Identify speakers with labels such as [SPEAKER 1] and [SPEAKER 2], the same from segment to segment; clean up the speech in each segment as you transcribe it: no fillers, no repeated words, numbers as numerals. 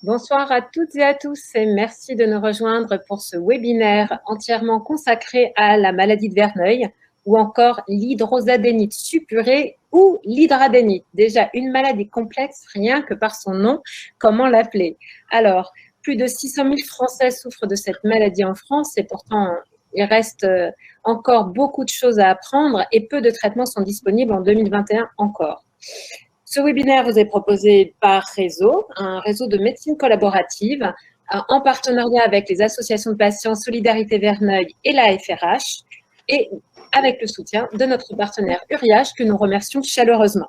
[SPEAKER 1] Bonsoir à toutes et à tous et merci de nous rejoindre pour ce webinaire entièrement consacré à la maladie de Verneuil ou encore l'hydrosadénite suppurée ou l'hydradénite. Déjà une maladie complexe rien que par son nom, comment l'appeler? Alors, plus de 600 000 Français souffrent de cette maladie en France et pourtant il reste encore beaucoup de choses à apprendre et peu de traitements sont disponibles en 2021 encore. Ce webinaire vous est proposé par Réseau, un réseau de médecine collaborative en partenariat avec les associations de patients Solidarité Verneuil et la FRH et avec le soutien de notre partenaire Uriage que nous remercions chaleureusement.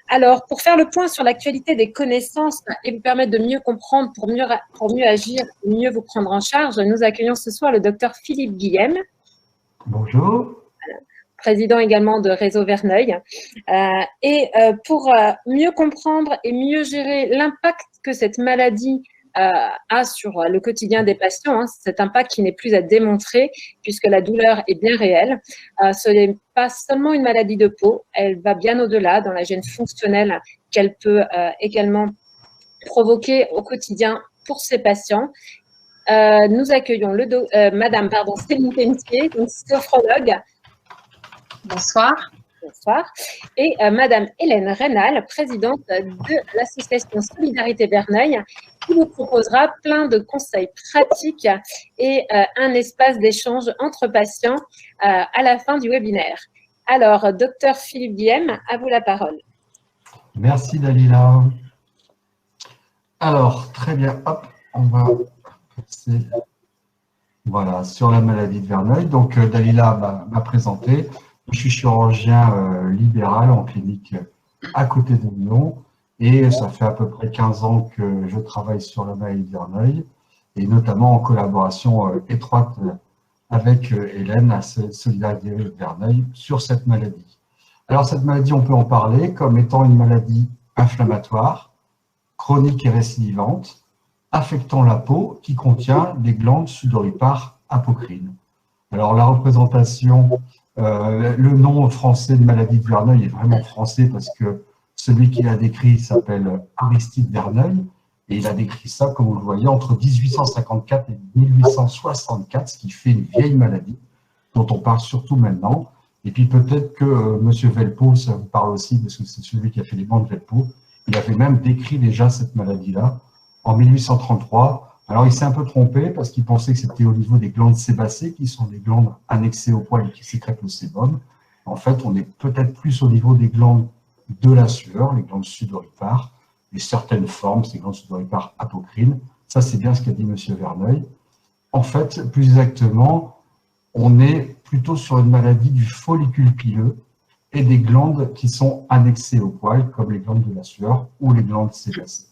[SPEAKER 1] Alors, pour faire le point sur l'actualité des connaissances et vous permettre de mieux comprendre, pour mieux agir, mieux vous prendre en charge, nous accueillons ce soir le docteur Philippe Guillem.
[SPEAKER 2] Bonjour.
[SPEAKER 1] Président également de Réseau Verneuil. Pour mieux comprendre et mieux gérer l'impact que cette maladie a sur le quotidien des patients, cet impact qui n'est plus à démontrer puisque la douleur est bien réelle. Ce n'est pas seulement une maladie de peau, elle va bien au-delà dans la gêne fonctionnelle qu'elle peut également provoquer au quotidien pour ces patients. Nous accueillons Madame Céline Pentier, donc sophrologue.
[SPEAKER 3] Bonsoir.
[SPEAKER 1] Bonsoir. Et Madame Hélène Reynal, présidente de l'association Solidarité Verneuil, qui vous proposera plein de conseils pratiques et un espace d'échange entre patients à la fin du webinaire. Alors, docteur Philippe Guillem, à vous la parole.
[SPEAKER 2] Merci Dalila. Alors, très bien, hop, on va passer voilà, sur la maladie de Verneuil. Donc, Dalila m'a présenté. Je suis chirurgien libéral en clinique à côté de Lyon et ça fait à peu près 15 ans que je travaille sur la maladie de Verneuil et notamment en collaboration étroite avec Hélène à Solidarité Verneuil sur cette maladie. Alors cette maladie, on peut en parler comme étant une maladie inflammatoire, chronique et récidivante, affectant la peau qui contient des glandes sudoripares apocrines. Alors la représentation, le nom français de maladie de Verneuil est vraiment français parce que celui qui l'a décrit s'appelle Aristide Verneuil et il a décrit ça, comme vous le voyez, entre 1854 et 1864, ce qui fait une vieille maladie dont on parle surtout maintenant. Et puis peut-être que M. Velpeau, ça vous parle aussi parce que c'est celui qui a fait les bandes Velpeau, il avait même décrit déjà cette maladie-là en 1833. Alors, il s'est un peu trompé parce qu'il pensait que c'était au niveau des glandes sébacées, qui sont des glandes annexées au poil et qui sécrètent le sébum. En fait, on est peut-être plus au niveau des glandes de la sueur, les glandes sudoripares, et certaines formes, ces glandes sudoripares apocrines. Ça, c'est bien ce qu'a dit M. Verneuil. En fait, plus exactement, on est plutôt sur une maladie du follicule pileux et des glandes qui sont annexées au poil, comme les glandes de la sueur ou les glandes sébacées.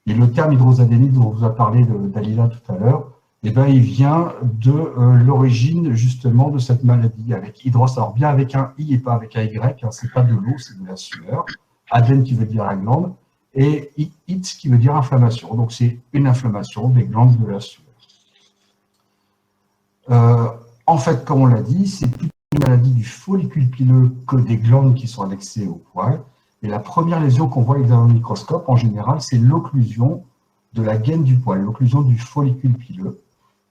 [SPEAKER 2] Et le terme hydrosadénite dont vous a parlé Dalila tout à l'heure, eh ben, il vient de l'origine justement de cette maladie avec hydros, alors bien avec un I et pas avec un Y, hein, c'est pas de l'eau, c'est de la sueur. Adène qui veut dire la glande et it qui veut dire inflammation. Donc c'est une inflammation des glandes de la sueur. En fait, comme on l'a dit, c'est plutôt une maladie du follicule pileux que des glandes qui sont annexées au poil. Et la première lésion qu'on voit avec un microscope, en général, c'est l'occlusion de la gaine du poil, l'occlusion du follicule pileux.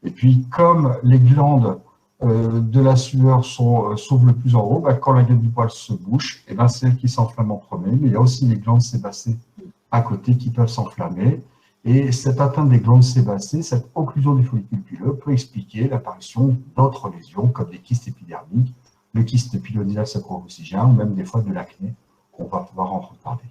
[SPEAKER 2] Et puis, comme les glandes de la sueur s'ouvrent le plus en haut, quand la gaine du poil se bouche, et c'est elle qui s'enflamme en premier. Mais il y a aussi les glandes sébacées à côté qui peuvent s'enflammer. Et cette atteinte des glandes sébacées, cette occlusion du follicule pileux peut expliquer l'apparition d'autres lésions comme des kystes épidermiques, le kyste pilonidal sacro-occipital ou même des fois de l'acné. On va pouvoir en reparler.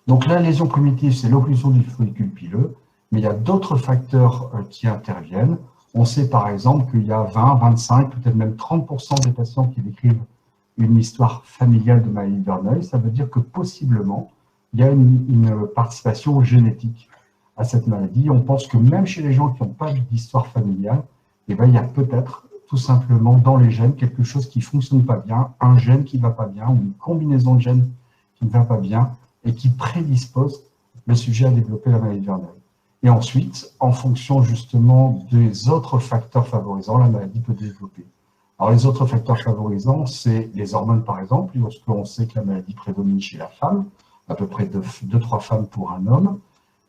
[SPEAKER 2] Donc la lésion primitive, c'est l'occlusion du follicule pileux, mais il y a d'autres facteurs qui interviennent. On sait par exemple qu'il y a 20, 25, peut-être même 30% des patients qui décrivent une histoire familiale de maladie de Verneuil. Ça veut dire que possiblement, il y a une participation génétique à cette maladie. On pense que même chez les gens qui n'ont pas d'histoire familiale, il y a peut-être tout simplement dans les gènes quelque chose qui ne fonctionne pas bien, un gène qui ne va pas bien, ou une combinaison de gènes qui ne va pas bien et qui prédispose le sujet à développer la maladie de Verneuil. Et ensuite, en fonction justement des autres facteurs favorisants, la maladie peut développer. Alors les autres facteurs favorisants, c'est les hormones par exemple, lorsqu'on sait que la maladie prédomine chez la femme, à peu près 2-3 femmes pour un homme.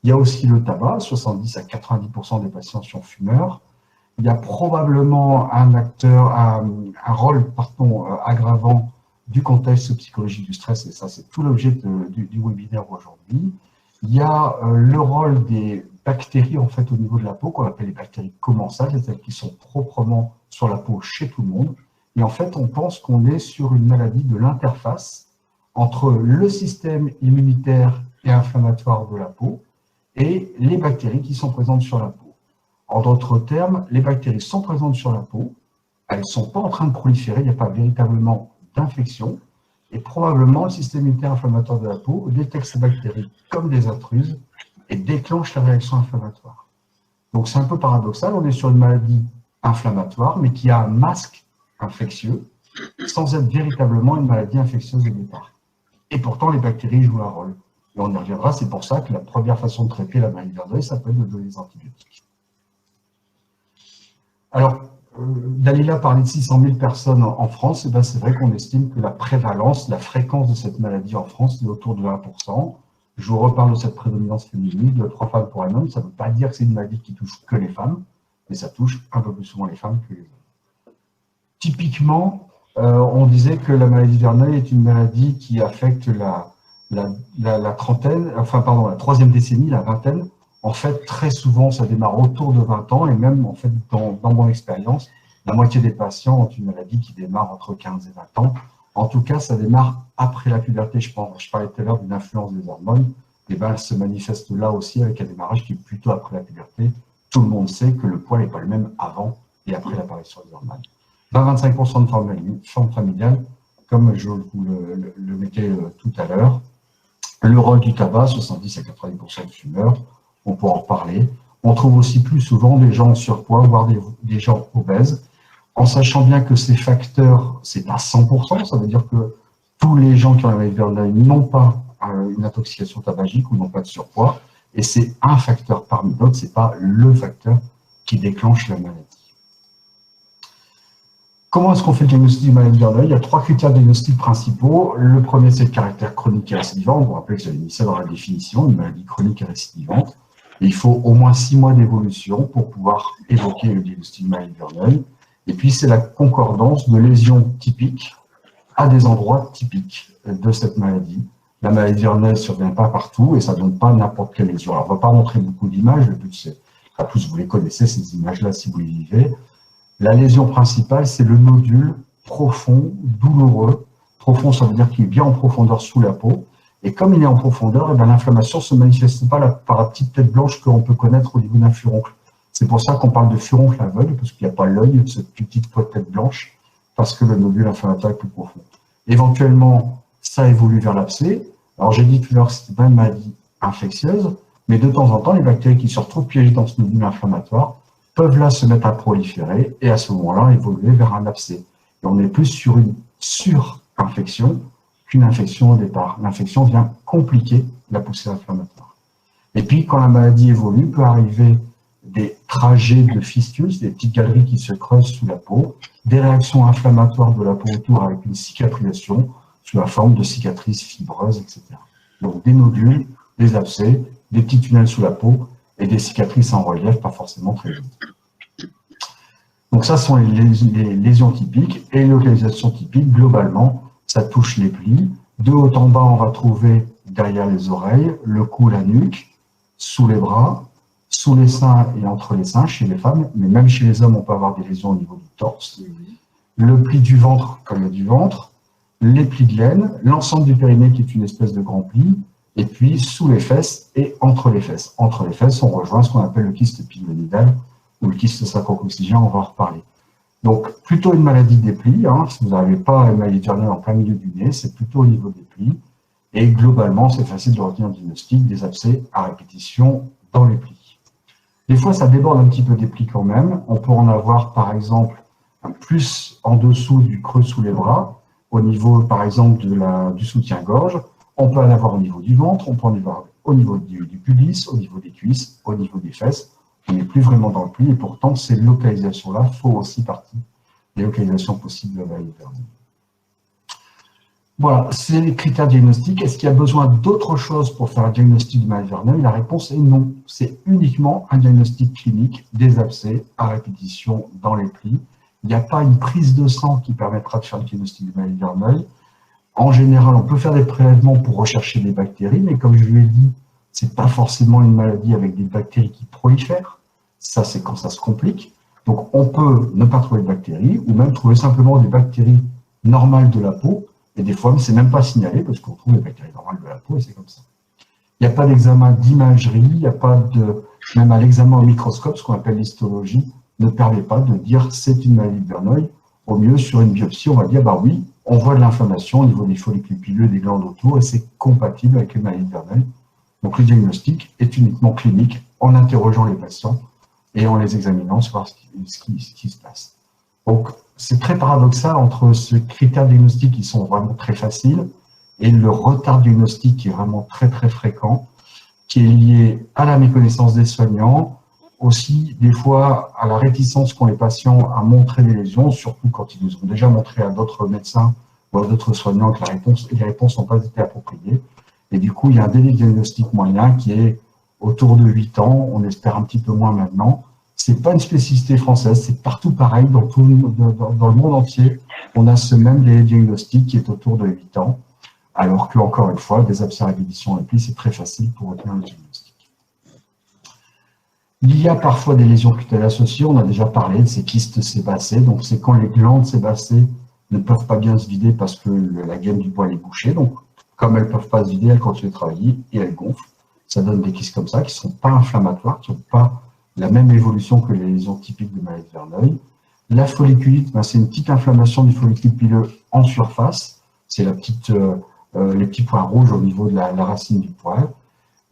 [SPEAKER 2] Il y a aussi le tabac, 70 à 90% des patients sont fumeurs. Il y a probablement un rôle aggravant du contexte psychologique du stress, et ça c'est tout l'objet du webinaire aujourd'hui. Il y a le rôle des bactéries en fait au niveau de la peau, qu'on appelle les bactéries commensales, c'est-à-dire qui sont proprement sur la peau chez tout le monde. Et en fait, on pense qu'on est sur une maladie de l'interface entre le système immunitaire et inflammatoire de la peau et les bactéries qui sont présentes sur la peau. En d'autres termes, les bactéries sont présentes sur la peau, elles ne sont pas en train de proliférer, il n'y a pas véritablement d'infection, et probablement le système immunitaire inflammatoire de la peau détecte ces bactéries comme des intruses et déclenche la réaction inflammatoire. Donc c'est un peu paradoxal, on est sur une maladie inflammatoire, mais qui a un masque infectieux, sans être véritablement une maladie infectieuse au départ. Et pourtant, les bactéries jouent un rôle. Et on y reviendra, c'est pour ça que la première façon de traiter la maladie de Verneuil, ça peut être de donner des antibiotiques. Alors, Dalila parlait de 600 000 personnes en France, et ben c'est vrai qu'on estime que la prévalence, la fréquence de cette maladie en France est autour de 1%. Je vous reparle de cette prédominance féminine, de 3 femmes pour un homme. Ça ne veut pas dire que c'est une maladie qui touche que les femmes, mais ça touche un peu plus souvent les femmes que les hommes. Typiquement, on disait que la maladie de Verneuil est une maladie qui affecte la troisième décennie, la vingtaine. En fait, très souvent, ça démarre autour de 20 ans, et même, en fait, dans mon expérience, la moitié des patients ont une maladie qui démarre entre 15 et 20 ans. En tout cas, ça démarre après la puberté. Je parlais tout à l'heure d'une influence des hormones. Et ben, elle se manifeste là aussi avec un démarrage qui est plutôt après la puberté. Tout le monde sait que le poids n'est pas le même avant et après l'apparition des hormones. 20-25% de formes familiales, comme je vous le mettais tout à l'heure. Le rôle du tabac, 70 à 90% de fumeurs, on pourra en reparler. On trouve aussi plus souvent des gens en surpoids, voire des gens obèses, en sachant bien que ces facteurs, c'est pas 100%, ça veut dire que tous les gens qui ont la maladie de Verneuil n'ont pas une intoxication tabagique ou n'ont pas de surpoids, et c'est un facteur parmi d'autres, c'est pas le facteur qui déclenche la maladie. Comment est-ce qu'on fait le diagnostic de maladie de Verneuil? Il y a 3 critères de diagnostic principaux. Le premier, c'est le caractère chronique et récidivant. On vous rappelle que j'avais mis ça dans la définition, une maladie chronique et récidivante. Et il faut au moins 6 mois d'évolution pour pouvoir évoquer le diagnostic de maladie de Verneuil. Et puis, c'est la concordance de lésions typiques à des endroits typiques de cette maladie. La maladie de Verneuil ne survient pas partout et ça ne donne pas n'importe quelle lésion. Alors, on ne va pas montrer beaucoup d'images. Le but, c'est, à tous, vous les connaissez, ces images-là, si vous les vivez. La lésion principale, c'est le nodule profond, douloureux. Profond, ça veut dire qu'il est bien en profondeur sous la peau. Et comme il est en profondeur, l'inflammation ne se manifeste pas par la petite tête blanche qu'on peut connaître au niveau d'un furoncle. C'est pour ça qu'on parle de furoncle aveugle, parce qu'il n'y a pas l'œil, cette petite tête blanche, parce que le nodule inflammatoire est plus profond. Éventuellement, ça évolue vers l'abcès. Alors, j'ai dit tout à l'heure que ce n'était pas une maladie infectieuse, mais de temps en temps, les bactéries qui se retrouvent piégées dans ce nodule inflammatoire peuvent là se mettre à proliférer et à ce moment-là évoluer vers un abcès. Et on est plus sur une surinfection qu'une infection au départ. L'infection vient compliquer la poussée inflammatoire. Et puis, quand la maladie évolue, peut arriver des trajets de fistules, des petites galeries qui se creusent sous la peau, des réactions inflammatoires de la peau autour avec une cicatrisation sous la forme de cicatrices fibreuses, etc. Donc, des nodules, des abcès, des petits tunnels sous la peau, et des cicatrices en relief, pas forcément très vite. Donc ça, ce sont les lésions typiques. Et les localisations typiques, globalement, ça touche les plis. De haut en bas, on va trouver derrière les oreilles, le cou, la nuque, sous les bras, sous les seins et entre les seins chez les femmes, mais même chez les hommes, on peut avoir des lésions au niveau du torse. Le pli du ventre, comme le du ventre, les plis de l'aine, l'ensemble du périnée qui est une espèce de grand pli, et puis sous les fesses et entre les fesses. Entre les fesses, on rejoint ce qu'on appelle le kyste pylonidal ou le kyste sacro-coccygeal, on va en reparler. Donc, plutôt une maladie des plis, si vous n'avez pas une maladie de Verneuil en plein milieu du nez, c'est plutôt au niveau des plis. Et globalement, c'est facile de retenir le diagnostic des abcès à répétition dans les plis. Des fois, ça déborde un petit peu des plis quand même. On peut en avoir, par exemple, un plus en dessous du creux sous les bras, au niveau, par exemple, du soutien-gorge. On peut en avoir au niveau du ventre, on peut en avoir au niveau du pubis, au niveau des cuisses, au niveau des fesses. On n'est plus vraiment dans le pli et pourtant, ces localisations-là font aussi partie des localisations possibles de la maladie de Verneuil. Voilà, c'est les critères diagnostiques. Est-ce qu'il y a besoin d'autre chose pour faire un diagnostic de maladie verneuil? La réponse est non. C'est uniquement un diagnostic clinique des abcès à répétition dans les plis. Il n'y a pas une prise de sang qui permettra de faire le diagnostic de maladie verneuil. En général, on peut faire des prélèvements pour rechercher des bactéries, mais comme je l'ai dit, ce n'est pas forcément une maladie avec des bactéries qui prolifèrent. Ça, c'est quand ça se complique. Donc, on peut ne pas trouver de bactéries ou même trouver simplement des bactéries normales de la peau. Et des fois, ce n'est même pas signalé parce qu'on trouve des bactéries normales de la peau et c'est comme ça. Il n'y a pas d'examen d'imagerie, il n'y a pas de... Même à l'examen au microscope, ce qu'on appelle l'histologie, ne permet pas de dire c'est une maladie de Verneuil. Au mieux, sur une biopsie, on va dire, bah oui, on voit de l'inflammation au niveau des follicules pileux, des glandes autour, et c'est compatible avec une maladie de Verneuil. Donc le diagnostic est uniquement clinique en interrogeant les patients et en les examinant sur ce qui se passe. Donc, c'est très paradoxal entre ces critères diagnostiques qui sont vraiment très faciles et le retard diagnostique qui est vraiment très très fréquent, qui est lié à la méconnaissance des soignants, aussi des fois à la réticence qu'ont les patients à montrer des lésions, surtout quand ils nous ont déjà montré à d'autres médecins ou à d'autres soignants que les réponses n'ont pas été appropriées. Et du coup, il y a un délai diagnostique moyen qui est autour de 8 ans, on espère un petit peu moins maintenant. C'est pas une spécificité française, c'est partout pareil, dans le monde entier, on a ce même délai diagnostic qui est autour de 8 ans, alors que, encore une fois, des abcès à répétition et puis c'est très facile pour retenir le diagnostic. Il y a parfois des lésions cutanées associées, on a déjà parlé de ces kystes sébacés, donc c'est quand les glandes sébacées ne peuvent pas bien se vider parce que la gaine du poil est bouchée, donc comme elles ne peuvent pas se vider, elles continuent de travailler et elles gonflent. Ça donne des kystes comme ça qui ne sont pas inflammatoires, qui n'ont pas la même évolution que les lésions typiques de maladie de Verneuil. La folliculite, ben, c'est une petite inflammation du follicule pileux en surface. C'est les petits points rouges au niveau de la racine du poil.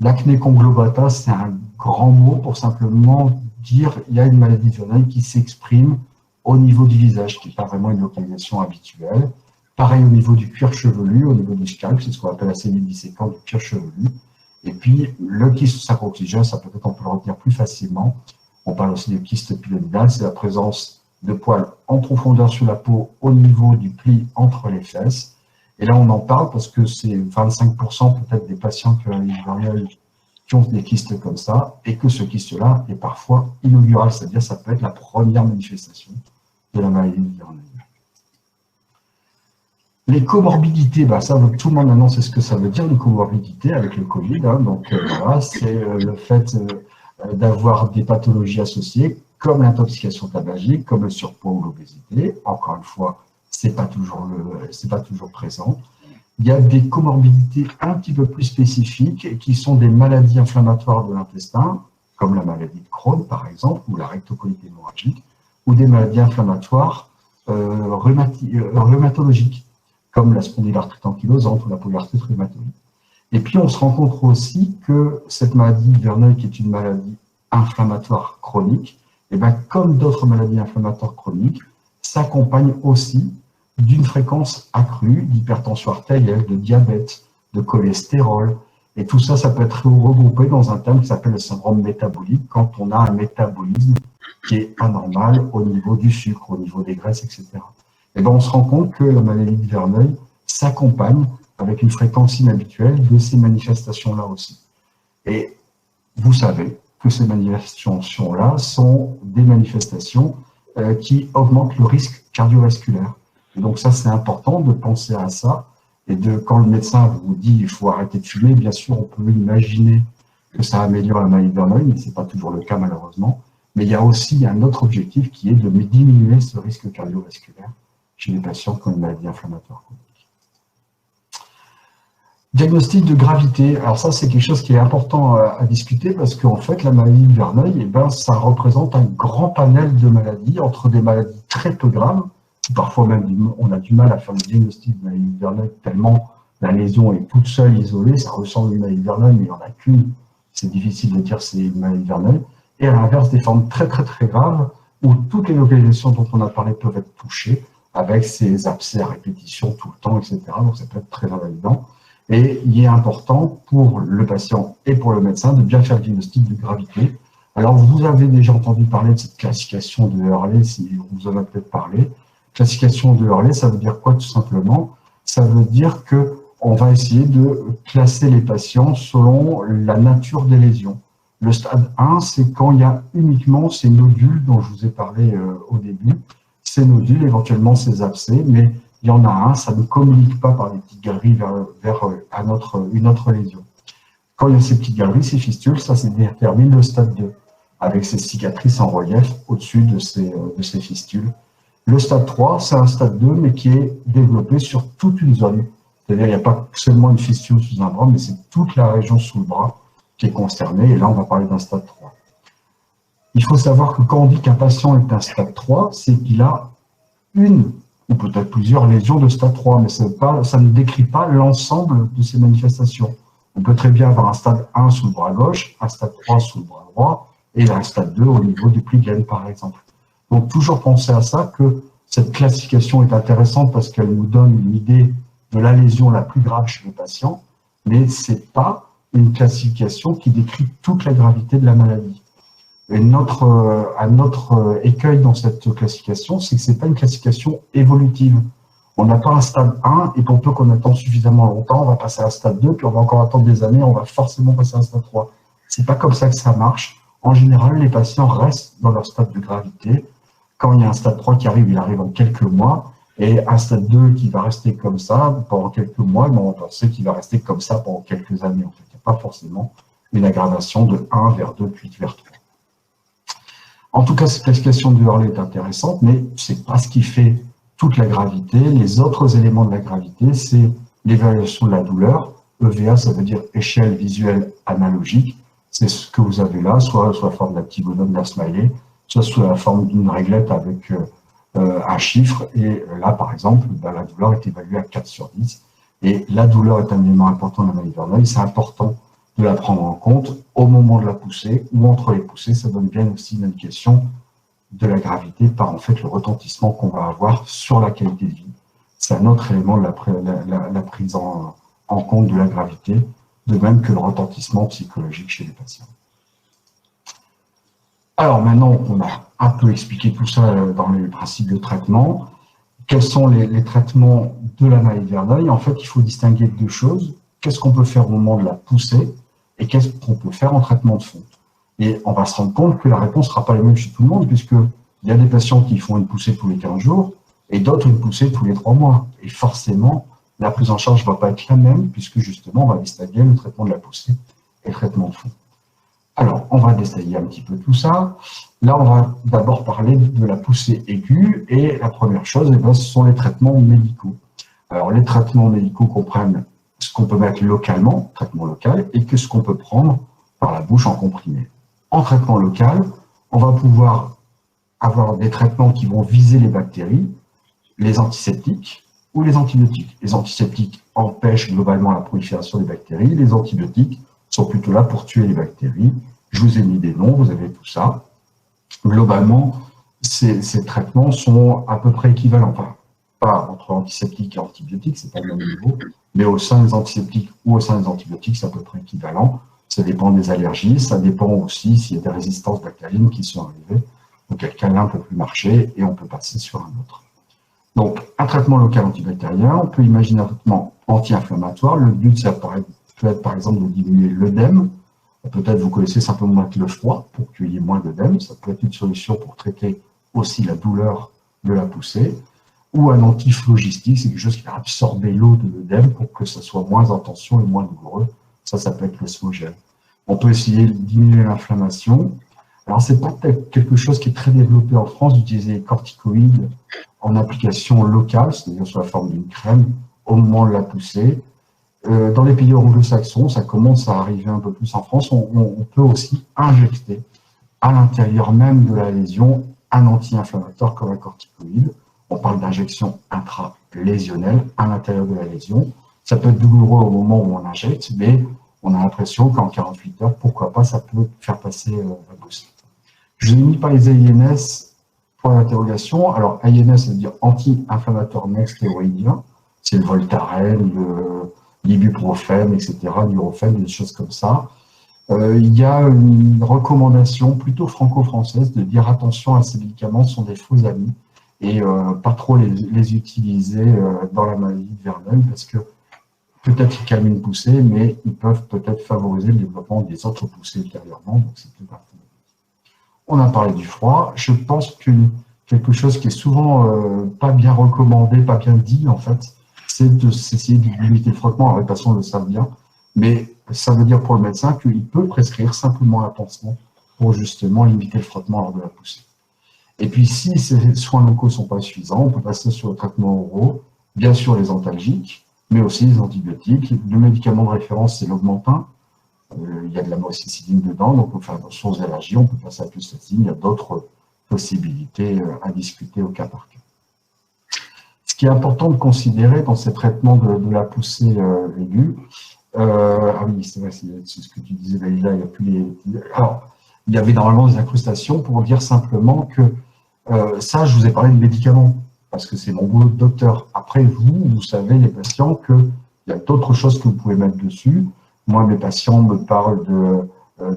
[SPEAKER 2] L'acné conglobata, c'est un grand mot pour simplement dire qu'il y a une maladie de Verneuil qui s'exprime au niveau du visage, qui n'est pas vraiment une localisation habituelle. Pareil au niveau du cuir chevelu, au niveau du scalp, c'est ce qu'on appelle la cellule disséquante du cuir chevelu. Et puis, le kyste sacro-octigène, ça peut-être on peut le retenir plus facilement. On parle aussi de kyste pilonidal, c'est la présence de poils en profondeur sur la peau au niveau du pli entre les fesses. Et là, on en parle parce que c'est 25% peut-être des patients qui ont une Verneuil qui ont des kystes comme ça, et que ce kyste-là est parfois inaugural, c'est-à-dire ça peut être la première manifestation de la maladie de Verneuil. Les comorbidités, bah ça, tout le monde maintenant sait ce que ça veut dire, les comorbidités avec le Covid. Hein, donc voilà, c'est le fait d'avoir des pathologies associées, comme l'intoxication tabagique, comme le surpoids ou l'obésité. Encore une fois, c'est pas toujours présent. Il y a des comorbidités un petit peu plus spécifiques qui sont des maladies inflammatoires de l'intestin, comme la maladie de Crohn par exemple, ou la rectocolite hémorragique, ou des maladies inflammatoires rhumatologiques, comme la spondylarthrite ankylosante ou la polyarthrite rhumatoïde. Et puis, on se rend compte aussi que cette maladie de Verneuil, qui est une maladie inflammatoire chronique, et bien, comme d'autres maladies inflammatoires chroniques, s'accompagne aussi d'une fréquence accrue d'hypertension artérielle, de diabète, de cholestérol. Et tout ça, ça peut être regroupé dans un terme qui s'appelle le syndrome métabolique, quand on a un métabolisme qui est anormal au niveau du sucre, au niveau des graisses, etc. Et bien, on se rend compte que la maladie de Verneuil s'accompagne avec une fréquence inhabituelle de ces manifestations-là aussi. Et vous savez que ces manifestations-là sont des manifestations qui augmentent le risque cardiovasculaire. Et donc ça, c'est important de penser à ça. Et quand le médecin vous dit qu'il faut arrêter de fumer, bien sûr, on peut imaginer que ça améliore la maladie de Verneuil, mais ce n'est pas toujours le cas malheureusement. Mais il y a aussi un autre objectif qui est de diminuer ce risque cardiovasculaire chez les patients qui ont une maladie inflammatoire chronique. Diagnostic de gravité. Alors ça, c'est quelque chose qui est important à discuter parce qu'en fait, la maladie de Verneuil, eh ben, ça représente un grand panel de maladies, entre des maladies très peu graves, parfois même on a du mal à faire le diagnostic de maladie de Verneuil tellement la lésion est toute seule, isolée, ça ressemble à une maladie de Verneuil, mais il n'y en a qu'une, c'est difficile de dire c'est une maladie de Verneuil. Et à l'inverse, des formes très très très graves, où toutes les localisations dont on a parlé peuvent être touchées, avec ces abcès à répétition tout le temps, etc. Donc ça peut être très invalidant. Et il est important pour le patient et pour le médecin de bien faire le diagnostic de gravité. Alors vous avez déjà entendu parler de cette classification de Hurley, si on vous en a peut-être parlé. Classification de Hurley, ça veut dire quoi tout simplement? Ça veut dire qu'on va essayer de classer les patients selon la nature des lésions. Le stade 1, c'est quand il y a uniquement ces nodules dont je vous ai parlé au début, ces nodules, éventuellement ces abcès, mais il y en a un, ça ne communique pas par des petites galeries vers une autre lésion. Quand il y a ces petites galeries, ces fistules, ça détermine le stade 2, avec ces cicatrices en relief au-dessus de ces fistules. Le stade 3, c'est un stade 2, mais qui est développé sur toute une zone. C'est-à-dire, il n'y a pas seulement une fistule sous un bras, mais c'est toute la région sous le bras qui est concernée. Et là, on va parler d'un stade 3. Il faut savoir que quand on dit qu'un patient est un stade 3, c'est qu'il a une ou peut-être plusieurs lésions de stade 3, mais ça ne décrit pas l'ensemble de ces manifestations. On peut très bien avoir un stade 1 sous le bras gauche, un stade 3 sous le bras droit, et un stade 2 au niveau du pli gaine, par exemple. Donc, toujours penser à ça, que cette classification est intéressante parce qu'elle nous donne une idée de la lésion la plus grave chez le patient, mais ce n'est pas une classification qui décrit toute la gravité de la maladie. Et un autre écueil dans cette classification, c'est que ce n'est pas une classification évolutive. On n'a pas un stade 1, et pour peu qu'on attend suffisamment longtemps, on va passer à un stade 2, puis on va encore attendre des années, on va forcément passer à un stade 3. Ce n'est pas comme ça que ça marche. En général, les patients restent dans leur stade de gravité. Quand il y a un stade 3 qui arrive, il arrive en quelques mois, et un stade 2 qui va rester comme ça pendant quelques mois, mais on va penser qu'il va rester comme ça pendant quelques années. En fait, il n'y a pas forcément une aggravation de 1 vers 2, puis vers 3. En tout cas, cette classification de Hurley est intéressante, mais ce n'est pas ce qui fait toute la gravité. Les autres éléments de la gravité, c'est l'évaluation de la douleur. EVA, ça veut dire échelle visuelle analogique. C'est ce que vous avez là, soit sous la forme d'un petit bonhomme, d'un smiley, soit sous la forme d'une réglette avec un chiffre. Et là, par exemple, la douleur est évaluée à 4 sur 10. Et la douleur est un élément important de la maladie Verneuil. C'est important de la prendre en compte au moment de la poussée ou entre les poussées. Ça donne bien aussi une indication de la gravité par en fait le retentissement qu'on va avoir sur la qualité de vie. C'est un autre élément de la prise en compte de la gravité, de même que le retentissement psychologique chez les patients. Alors maintenant qu'on a un peu expliqué tout ça dans les principes de traitement, quels sont les traitements de la maladie de Verneuil? En fait, il faut distinguer deux choses. Qu'est-ce qu'on peut faire au moment de la poussée et qu'est-ce qu'on peut faire en traitement de fond? Et on va se rendre compte que la réponse ne sera pas la même chez tout le monde, puisqu'il y a des patients qui font une poussée tous les 15 jours et d'autres une poussée tous les 3 mois. Et forcément, la prise en charge ne va pas être la même, puisque justement, on va distinguer le traitement de la poussée et le traitement de fond. Alors, on va détailler un petit peu tout ça. Là, on va d'abord parler de la poussée aiguë, et la première chose, ce sont les traitements médicaux. Alors, les traitements médicaux comprennent ce qu'on peut mettre localement, traitement local, et que ce qu'on peut prendre par la bouche en comprimé. En traitement local, on va pouvoir avoir des traitements qui vont viser les bactéries, les antiseptiques ou les antibiotiques. Les antiseptiques empêchent globalement la prolifération des bactéries, les antibiotiques sont plutôt là pour tuer les bactéries. Je vous ai mis des noms, vous avez tout ça. Globalement, ces traitements sont à peu près équivalents. Enfin, pas entre antiseptiques et antibiotiques, c'est pas le même niveau, mais au sein des antiseptiques ou au sein des antibiotiques, c'est à peu près équivalent. Ça dépend des allergies, ça dépend aussi s'il y a des résistances bactériennes qui sont arrivées. Donc, quelqu'un l'un peut plus marcher et on peut passer sur un autre. Donc, un traitement local antibactérien, on peut imaginer un traitement anti-inflammatoire. Le but, ça peut être par exemple de diminuer l'œdème. Peut-être vous connaissez simplement le froid pour qu'il y ait moins d'œdème. Ça peut être une solution pour traiter aussi la douleur de la poussée. Ou un antiphlogistique, c'est quelque chose qui va absorber l'eau de l'œdème pour que ça soit moins en tension et moins douloureux. Ça peut être le Smogel. On peut essayer de diminuer l'inflammation. Alors, c'est pas quelque chose qui est très développé en France d'utiliser les corticoïdes en application locale, c'est-à-dire sous la forme d'une crème, au moment de la poussée. Dans les pays anglo-saxons, ça commence à arriver un peu plus en France. On peut aussi injecter à l'intérieur même de la lésion un anti-inflammatoire comme un corticoïde. On parle d'injection intralésionnelle à l'intérieur de la lésion. Ça peut être douloureux au moment où on injecte, mais on a l'impression qu'en 48 heures, pourquoi pas, ça peut faire passer la poussée. Je n'ai mis pas les AINS pour l'interrogation. Alors, AINS, ça veut dire anti-inflammatoire non stéroïdien. C'est le Voltaren, l'ibuprofène, etc., l'Nurofen, des choses comme ça. Il y a une recommandation plutôt franco-française de dire attention à ces médicaments, sont des faux amis. et pas trop les utiliser dans la maladie de Verneuil parce que peut-être qu'ils calment une poussée, mais ils peuvent peut-être favoriser le développement des autres poussées ultérieurement. Donc c'est plus parti. On a parlé du froid. Je pense que quelque chose qui est souvent pas bien recommandé, pas bien dit en fait, c'est d'essayer de limiter le frottement. Alors les patients le savent bien, mais ça veut dire pour le médecin qu'il peut prescrire simplement un pansement pour justement limiter le frottement lors de la poussée. Et puis si ces soins locaux ne sont pas suffisants, on peut passer sur le traitement oraux, bien sûr les antalgiques, mais aussi les antibiotiques. Le médicament de référence, c'est l'augmentin. Il y a de la moxicilline dedans, donc on peut faire attention aux allergies, on peut passer à l'ustazine, il y a d'autres possibilités à discuter au cas par cas. Ce qui est important de considérer dans ces traitements de la poussée aiguë, ah oui, c'est vrai, c'est ce que tu disais, Dalila, il n'y a plus les... Alors, il y avait normalement des incrustations pour dire simplement que ça, je vous ai parlé de médicaments, parce que c'est mon boulot de docteur. Après, vous savez, les patients, qu'il y a d'autres choses que vous pouvez mettre dessus. Moi, mes patients me parlent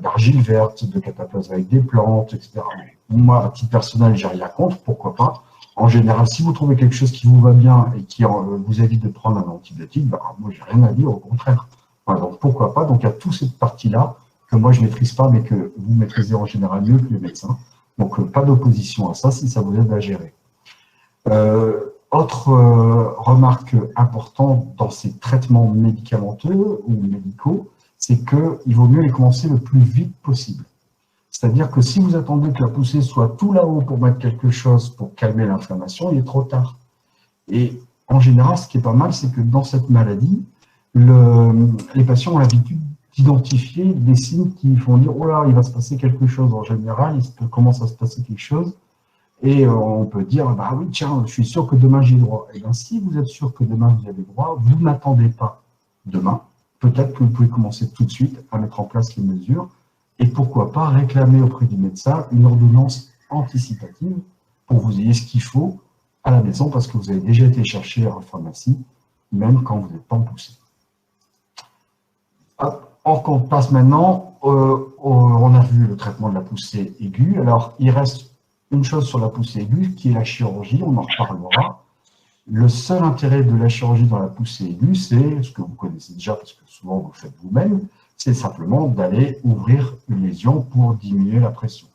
[SPEAKER 2] d'argile verte, de cataplasme avec des plantes, etc. Moi, à titre personnel, j'ai rien contre, pourquoi pas. En général, si vous trouvez quelque chose qui vous va bien et qui vous évite de prendre un antibiotique, bah, moi, j'ai rien à dire, au contraire. Voilà, donc, pourquoi pas. Donc, il y a toute cette partie-là que moi, je ne maîtrise pas, mais que vous maîtrisez en général mieux que les médecins. Donc, pas d'opposition à ça si ça vous aide à gérer. Autre remarque importante dans ces traitements médicamenteux ou médicaux, c'est qu'il vaut mieux les commencer le plus vite possible. C'est-à-dire que si vous attendez que la poussée soit tout là-haut pour mettre quelque chose pour calmer l'inflammation, il est trop tard. Et en général, ce qui est pas mal, c'est que dans cette maladie, les patients ont l'habitude d'identifier des signes qui font dire « Oh là, il va se passer quelque chose ». En général, il commence à se passer quelque chose. Et on peut dire, bah oui, tiens, je suis sûr que demain j'ai droit. Et bien, si vous êtes sûr que demain vous avez droit, vous n'attendez pas demain. Peut-être que vous pouvez commencer tout de suite à mettre en place les mesures. Et pourquoi pas réclamer auprès du médecin une ordonnance anticipative pour que vous ayez ce qu'il faut à la maison parce que vous avez déjà été chercher à la pharmacie, même quand vous n'êtes pas en poussée. On passe maintenant, on a vu le traitement de la poussée aiguë. Alors, il reste une chose sur la poussée aiguë, qui est la chirurgie, on en reparlera. Le seul intérêt de la chirurgie dans la poussée aiguë, c'est, ce que vous connaissez déjà, parce que souvent vous le faites vous-même, c'est simplement d'aller ouvrir une lésion pour diminuer la pression.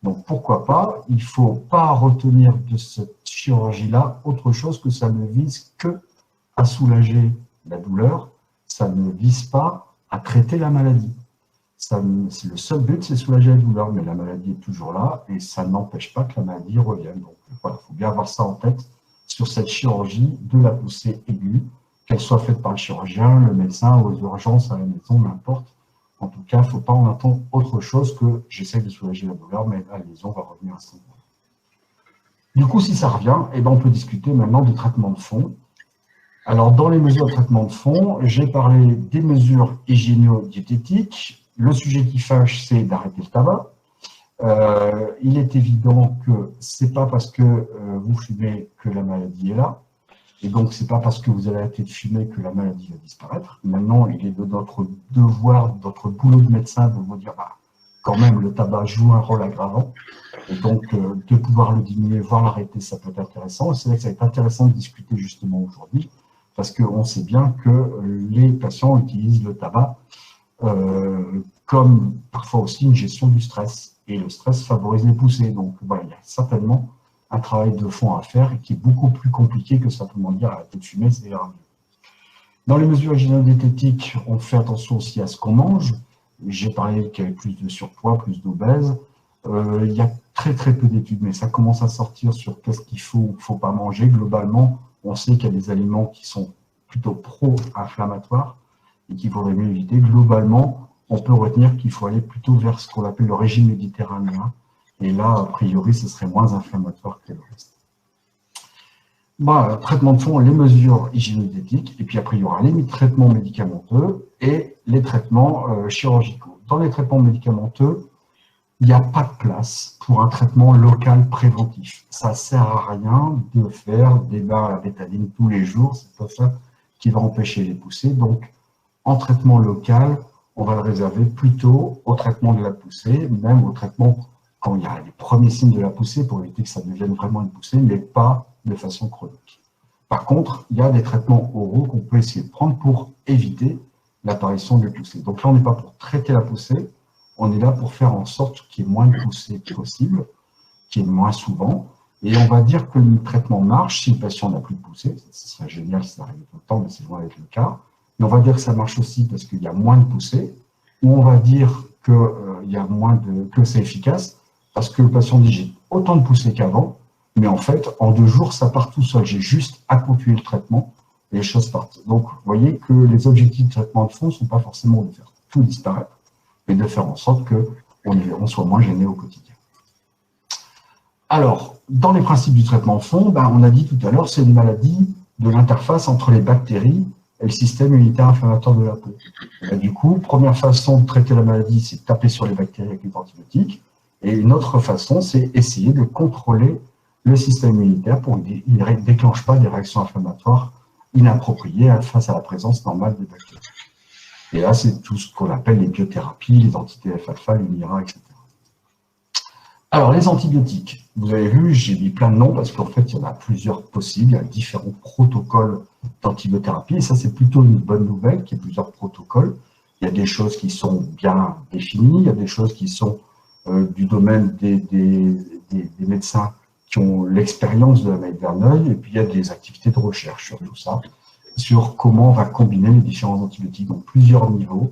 [SPEAKER 2] Donc pourquoi pas, il ne faut pas retenir de cette chirurgie-là autre chose que ça ne vise que à soulager la douleur, ça ne vise pas à traiter la maladie. Le seul but, c'est soulager la douleur, mais la maladie est toujours là et ça n'empêche pas que la maladie revienne. Donc voilà, il faut bien avoir ça en tête sur cette chirurgie de la poussée aiguë, qu'elle soit faite par le chirurgien, le médecin, aux urgences, à la maison, n'importe. En tout cas, il ne faut pas en attendre autre chose que j'essaie de soulager la douleur, mais la lésion va revenir à ce moment-là. Du coup, si ça revient, eh ben, on peut discuter maintenant du traitement de fond. Alors, dans les mesures de traitement de fond, j'ai parlé des mesures hygiéno-diététiques. Le sujet qui fâche, c'est d'arrêter le tabac. Il est évident que ce n'est pas parce que vous fumez que la maladie est là. Et donc, ce n'est pas parce que vous allez arrêter de fumer que la maladie va disparaître. Maintenant, il est de notre devoir, de notre boulot de médecin de vous dire, bah, quand même, le tabac joue un rôle aggravant. Et donc, de pouvoir le diminuer, voire l'arrêter, ça peut être intéressant. Et c'est vrai que ça va être intéressant de discuter justement aujourd'hui, parce qu'on sait bien que les patients utilisent le tabac comme parfois aussi une gestion du stress. Et le stress favorise les poussées. Donc, voilà, il y a certainement un travail de fond à faire qui est beaucoup plus compliqué que simplement dire arrêter de fumer, c'est grave. Dans les mesures hygiéno-diététiques, on fait attention aussi à ce qu'on mange. J'ai parlé qu'il y avait plus de surpoids, plus d'obèses. Il y a très très peu d'études, mais ça commence à sortir sur qu'est-ce qu'il faut ou faut pas manger. Globalement, on sait qu'il y a des aliments qui sont plutôt pro-inflammatoires et qu'il faudrait mieux éviter. Globalement, on peut retenir qu'il faut aller plutôt vers ce qu'on appelle le régime méditerranéen. Et là, a priori, ce serait moins inflammatoire que le reste. Bah, traitement de fond, les mesures hygiéno-diététiques, et puis après, il y aura les traitements médicamenteux et les traitements chirurgicaux. Dans les traitements médicamenteux, il n'y a pas de place pour un traitement local préventif. Ça ne sert à rien de faire des bains à la bétadine tous les jours, c'est pas ça qui va empêcher les poussées. Donc, en traitement local, on va le réserver plutôt au traitement de la poussée, même au traitement quand il y a les premiers signes de la poussée pour éviter que ça devienne vraiment une poussée, mais pas de façon chronique. Par contre, il y a des traitements oraux qu'on peut essayer de prendre pour éviter l'apparition de poussée. Donc là, on n'est pas pour traiter la poussée, on est là pour faire en sorte qu'il y ait moins de poussée possible, qu'il y ait moins souvent. Et on va dire que le traitement marche si le patient n'a plus de poussée. Ce serait génial si ça arrivait tout le temps, mais c'est loin d'être le cas. Mais on va dire que ça marche aussi parce qu'il y a moins de poussée, ou on va dire que, que c'est efficace parce que le patient dit j'ai autant de poussée qu'avant, mais en fait, en 2 jours, ça part tout seul. J'ai juste à continuer le traitement et les choses partent. Donc, vous voyez que les objectifs de traitement de fond ne sont pas forcément de faire tout disparaître, mais de faire en sorte qu'on soit moins gêné au quotidien. Alors, dans les principes du traitement de fond, on a dit tout à l'heure, c'est une maladie de l'interface entre les bactéries et le système immunitaire inflammatoire de la peau. Et du coup, première façon de traiter la maladie, c'est de taper sur les bactéries avec les antibiotiques. Et une autre façon, c'est essayer de contrôler le système immunitaire pour qu'il ne déclenche pas des réactions inflammatoires inappropriées face à la présence normale des bactéries. Et là, c'est tout ce qu'on appelle les biothérapies, les anti-TNF-alpha, l'Humira, etc. Alors, les antibiotiques. Vous avez vu, j'ai mis plein de noms parce qu'en fait, il y en a plusieurs possibles. Il y a différents protocoles d'antibiothérapie. Et ça, c'est plutôt une bonne nouvelle qu'il y ait plusieurs protocoles. Il y a des choses qui sont bien définies. Il y a des choses qui sont du domaine des médecins qui ont l'expérience de la maladie de Verneuil. Et puis, il y a des activités de recherche sur tout ça, sur comment on va combiner les différents antibiotiques. Donc, plusieurs niveaux.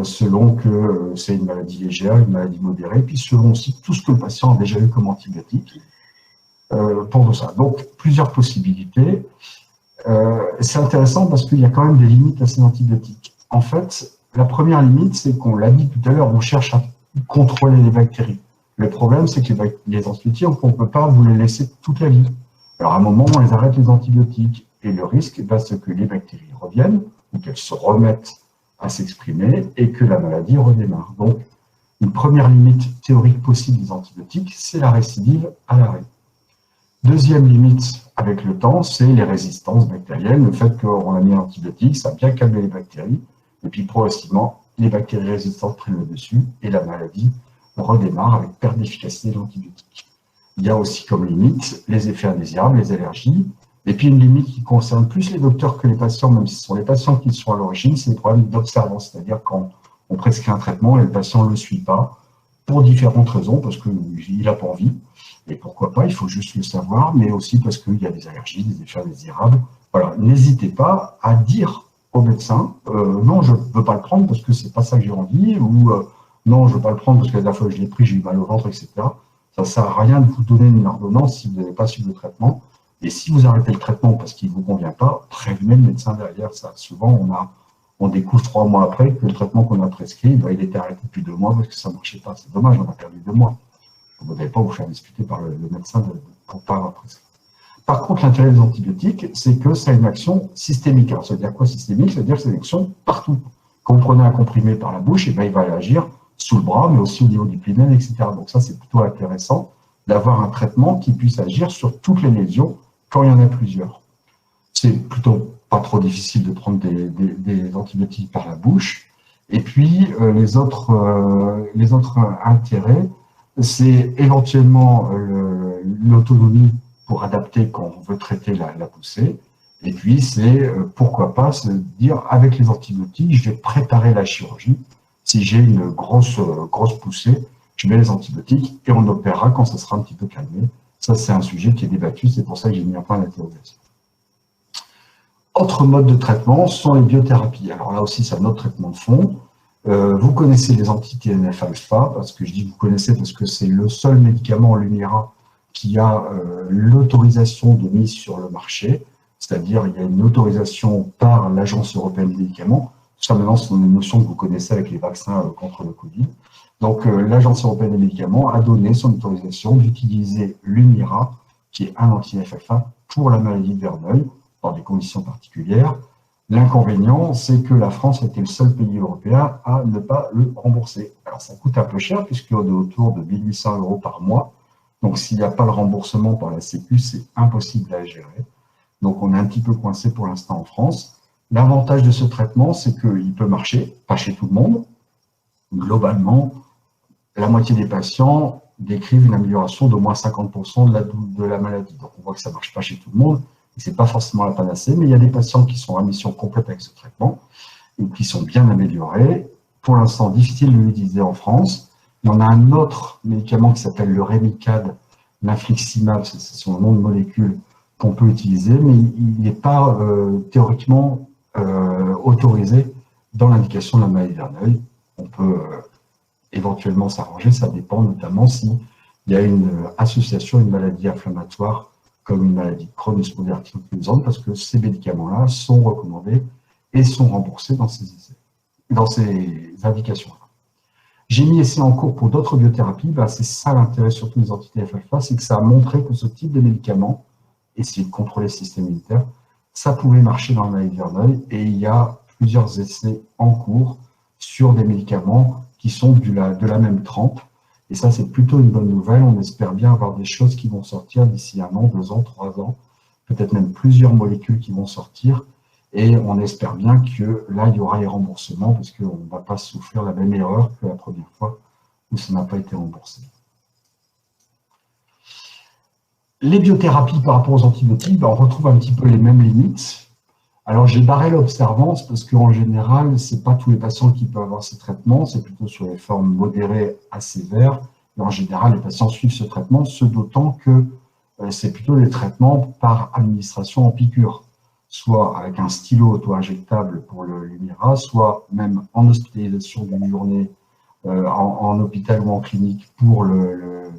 [SPEAKER 2] Selon que c'est une maladie légère, une maladie modérée, puis selon aussi tout ce que le patient a déjà eu comme antibiotique pour tout ça. Donc, plusieurs possibilités. C'est intéressant parce qu'il y a quand même des limites à ces antibiotiques. En fait, la première limite, c'est qu'on l'a dit tout à l'heure, on cherche à contrôler les bactéries. Le problème, c'est que les antibiotiques, on ne peut pas vous les laisser toute la vie. Alors, à un moment, on les arrête les antibiotiques. Et le risque, c'est que les bactéries reviennent ou qu'elles se remettent à s'exprimer et que la maladie redémarre. Donc, une première limite théorique possible des antibiotiques, c'est la récidive à l'arrêt. Deuxième limite avec le temps, c'est les résistances bactériennes, le fait qu'on a mis un antibiotique, ça a bien calmé les bactéries, et puis progressivement, les bactéries résistantes prennent le dessus et la maladie redémarre avec perte d'efficacité de l'antibiotique. Il y a aussi comme limite les effets indésirables, les allergies. Et puis, une limite qui concerne plus les docteurs que les patients, même si ce sont les patients qui sont à l'origine, c'est les problèmes d'observance. C'est-à-dire quand on prescrit un traitement et le patient ne le suit pas, pour différentes raisons, parce qu'il n'a pas envie, et pourquoi pas, il faut juste le savoir, mais aussi parce qu'il y a des allergies, des effets indésirables. Voilà, n'hésitez pas à dire au médecin, non, je ne veux pas le prendre parce que c'est pas ça que j'ai envie, ou non, je ne veux pas le prendre parce que la dernière fois que je l'ai pris, j'ai eu mal au ventre, etc. Ça ne sert à rien de vous donner une ordonnance si vous n'avez pas suivi le traitement. Et si vous arrêtez le traitement parce qu'il ne vous convient pas, prévenez le médecin derrière ça. Souvent, on découvre 3 mois après que le traitement qu'on a prescrit, il était arrêté depuis 2 mois parce que ça ne marchait pas. C'est dommage, on a perdu 2 mois. Vous n'allez pas vous faire discuter par le médecin pour ne pas avoir prescrit. Par contre, l'intérêt des antibiotiques, c'est que ça a une action systémique. Alors, ça veut dire quoi systémique? Ça veut dire que c'est une action partout. Quand vous prenez un comprimé par la bouche, il va agir sous le bras, mais aussi au niveau du pulmon, etc. Donc ça, c'est plutôt intéressant d'avoir un traitement qui puisse agir sur toutes les lésions quand il y en a plusieurs. C'est plutôt pas trop difficile de prendre des antibiotiques par la bouche. Et puis, les autres intérêts, c'est éventuellement l'autonomie pour adapter quand on veut traiter la poussée. Et puis, c'est pourquoi pas se dire, avec les antibiotiques, je vais préparer la chirurgie. Si j'ai une grosse poussée, je mets les antibiotiques et on opérera quand ça sera un petit peu calmé. Ça, c'est un sujet qui est débattu, c'est pour ça que j'ai mis un point d'interrogation. Autre mode de traitement sont les biothérapies. Alors là aussi, c'est un autre traitement de fond. Vous connaissez les anti-TNF-alpha, parce que je dis vous connaissez parce que c'est le seul médicament, l'Humira, qui a l'autorisation de mise sur le marché, c'est-à-dire il y a une autorisation par l'Agence européenne des médicaments. Ça, maintenant, c'est une notion que vous connaissez avec les vaccins contre le Covid. Donc, l'Agence européenne des médicaments a donné son autorisation d'utiliser l'Humira, qui est un anti-TNF-alpha, pour la maladie de Verneuil, dans des conditions particulières. L'inconvénient, c'est que la France était le seul pays européen à ne pas le rembourser. Alors, ça coûte un peu cher, puisqu'on est autour de 1 800 € par mois. Donc, s'il n'y a pas le remboursement par la Sécu, c'est impossible à gérer. Donc, on est un petit peu coincé pour l'instant en France. L'avantage de ce traitement, c'est qu'il peut marcher, pas chez tout le monde. Globalement, la moitié des patients décrivent une amélioration d'au moins 50% de la maladie. Donc, on voit que ça ne marche pas chez tout le monde, et ce n'est pas forcément la panacée, mais il y a des patients qui sont en rémission complète avec ce traitement, et qui sont bien améliorés. Pour l'instant, difficile de l'utiliser en France. Il y en a un autre médicament qui s'appelle le Remicade, l'infliximab, c'est son nom de molécule qu'on peut utiliser, mais il n'est pas théoriquement autorisé dans l'indication de la maladie de Verneuil. On peut éventuellement s'arranger, ça dépend notamment s'il y a une association à une maladie inflammatoire comme une maladie de Crohn ou spondylarthrite, parce que ces médicaments-là sont recommandés et sont remboursés dans ces indications-là. J'ai mis essai en cours pour d'autres biothérapies, c'est ça l'intérêt surtout des anti-TNF-alpha, c'est que ça a montré que ce type de médicaments, essayer de contrôler le système immunitaire, ça pouvait marcher dans la maladie de Verneuil, et il y a plusieurs essais en cours sur des médicaments qui sont de la même trempe, et ça c'est plutôt une bonne nouvelle. On espère bien avoir des choses qui vont sortir d'ici 1 an, 2 ans, 3 ans, peut-être même plusieurs molécules qui vont sortir, et on espère bien que là il y aura les remboursements, parce qu'on ne va pas souffrir la même erreur que la première fois où ça n'a pas été remboursé. Les biothérapies par rapport aux antibiotiques, on retrouve un petit peu les mêmes limites. Alors j'ai barré l'observance parce qu'en général, ce n'est pas tous les patients qui peuvent avoir ces traitements, c'est plutôt sur les formes modérées à sévères. Et en général, les patients suivent ce traitement, ce d'autant que c'est plutôt des traitements par administration en piqûre, soit avec un stylo auto-injectable pour le Lumira, soit même en hospitalisation d'une journée en hôpital ou en clinique pour le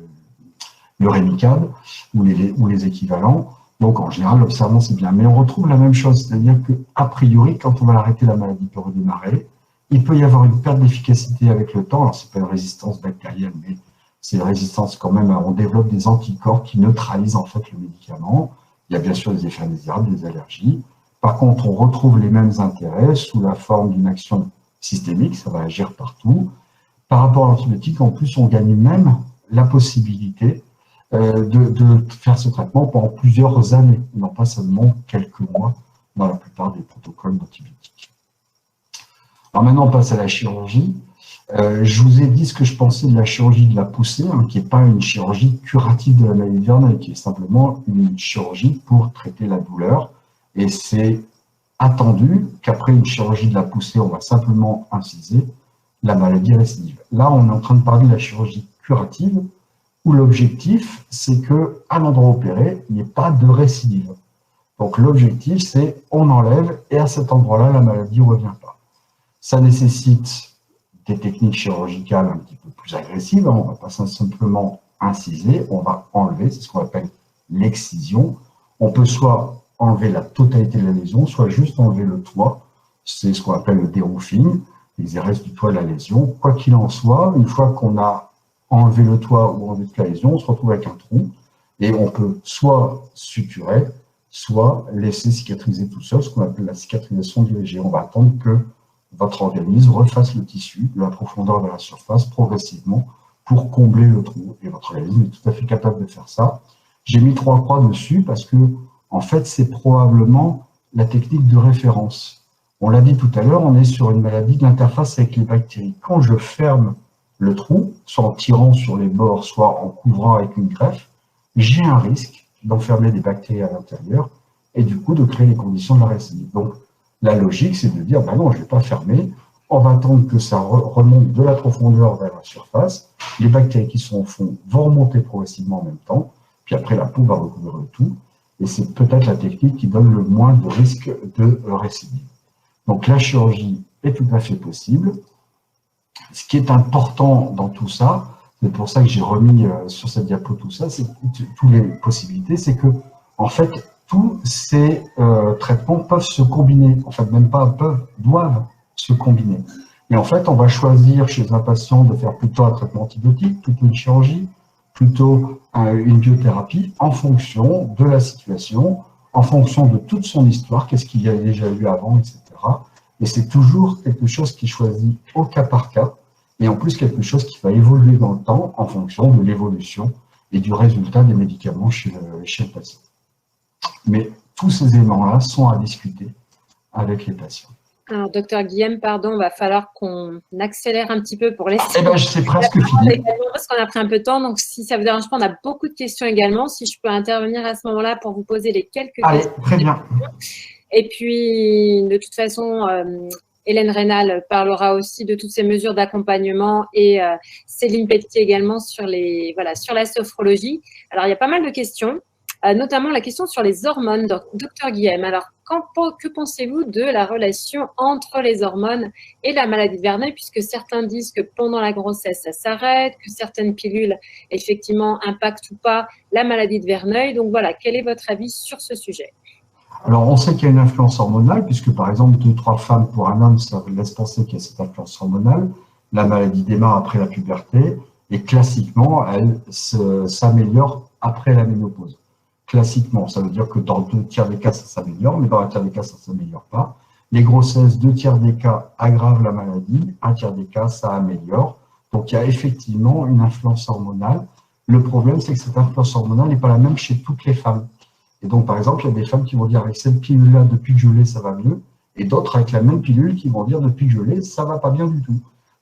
[SPEAKER 2] Remicade ou les équivalents. Donc, en général, l'observance c'est bien. Mais on retrouve la même chose, c'est-à-dire qu'a priori, quand on va l'arrêter, la maladie peut redémarrer. Il peut y avoir une perte d'efficacité avec le temps. Alors, ce n'est pas une résistance bactérienne, mais c'est une résistance quand même. On développe des anticorps qui neutralisent en fait le médicament. Il y a bien sûr des effets indésirables, des allergies. Par contre, on retrouve les mêmes intérêts sous la forme d'une action systémique. Ça va agir partout. Par rapport à l'antibiotique, en plus, on gagne même la possibilité de faire ce traitement pendant plusieurs années, non pas seulement quelques mois dans la plupart des protocoles d'antibiotiques. Alors maintenant, on passe à la chirurgie. Je vous ai dit ce que je pensais de la chirurgie de la poussée, qui n'est pas une chirurgie curative de la maladie de Verneuil, qui est simplement une chirurgie pour traiter la douleur. Et c'est attendu qu'après une chirurgie de la poussée, on va simplement inciser la maladie récidive. Là, on est en train de parler de la chirurgie curative, où l'objectif, c'est qu'à l'endroit opéré, il n'y ait pas de récidive. Donc l'objectif, c'est on enlève et à cet endroit-là, la maladie ne revient pas. Ça nécessite des techniques chirurgicales un petit peu plus agressives. On ne va pas simplement inciser, on va enlever, c'est ce qu'on appelle l'excision. On peut soit enlever la totalité de la lésion, soit juste enlever le toit, c'est ce qu'on appelle le déroofing, les restes du toit de la lésion. Quoi qu'il en soit, une fois qu'on a enlever le toit ou enlever toute la lésion, on se retrouve avec un trou et on peut soit suturer, soit laisser cicatriser tout seul, ce qu'on appelle la cicatrisation dirigée. On va attendre que votre organisme refasse le tissu de la profondeur de la surface progressivement pour combler le trou. Et votre organisme est tout à fait capable de faire ça. J'ai mis 3 croix dessus parce que, en fait, c'est probablement la technique de référence. On l'a dit tout à l'heure, on est sur une maladie de l'interface avec les bactéries. Quand je ferme le trou, soit en tirant sur les bords, soit en couvrant avec une greffe, j'ai un risque d'enfermer des bactéries à l'intérieur et du coup de créer les conditions de la récidive. Donc la logique, c'est de dire, non, je ne vais pas fermer, on va attendre que ça remonte de la profondeur vers la surface, les bactéries qui sont au fond vont remonter progressivement en même temps, puis après la peau va recouvrir le tout, et c'est peut-être la technique qui donne le moins de risque de récidive. Donc la chirurgie est tout à fait possible. Ce qui est important dans tout ça, c'est pour ça que j'ai remis sur cette diapo tout ça, c'est toutes les possibilités, c'est que en fait tous ces traitements peuvent se combiner, en fait même pas peuvent, doivent se combiner. Et en fait, on va choisir chez un patient de faire plutôt un traitement antibiotique, plutôt une chirurgie, plutôt une biothérapie, en fonction de la situation, en fonction de toute son histoire, qu'est-ce qu'il y a déjà eu avant, etc. Et c'est toujours quelque chose qui est choisi au cas par cas, et en plus quelque chose qui va évoluer dans le temps en fonction de l'évolution et du résultat des médicaments chez le patient. Mais tous ces éléments-là sont à discuter avec les patients.
[SPEAKER 1] Alors, docteur Guillaume, pardon, va falloir qu'on accélère un petit peu pour laisser.
[SPEAKER 2] Eh bien, c'est presque fini.
[SPEAKER 1] Parce qu'on a pris un peu de temps, donc si ça vous dérange pas, on a beaucoup de questions également. Si je peux intervenir à ce moment-là pour vous poser les quelques questions.
[SPEAKER 2] Allez, très bien.
[SPEAKER 1] Et puis, de toute façon, Hélène Rénal parlera aussi de toutes ces mesures d'accompagnement et Céline Pelletier également sur la sophrologie. Alors, il y a pas mal de questions, notamment la question sur les hormones, docteur Guillaume. Alors, que pensez-vous de la relation entre les hormones et la maladie de Verneuil, puisque certains disent que pendant la grossesse, ça s'arrête, que certaines pilules, effectivement, impactent ou pas la maladie de Verneuil. Donc voilà, quel est votre avis sur ce sujet ?
[SPEAKER 2] Alors, on sait qu'il y a une influence hormonale, puisque par exemple, 2-3 femmes pour un homme, ça laisse penser qu'il y a cette influence hormonale. La maladie démarre après la puberté, et classiquement, elle s'améliore après la ménopause. Classiquement, ça veut dire que dans 2 tiers des cas, ça s'améliore, mais dans 1 tiers des cas, ça ne s'améliore pas. Les grossesses, 2 tiers des cas aggravent la maladie, 1 tiers des cas, ça améliore. Donc, il y a effectivement une influence hormonale. Le problème, c'est que cette influence hormonale n'est pas la même chez toutes les femmes. Et donc, par exemple, il y a des femmes qui vont dire avec cette pilule-là, depuis que je l'ai, ça va mieux. Et d'autres avec la même pilule qui vont dire depuis que je l'ai, ça ne va pas bien du tout.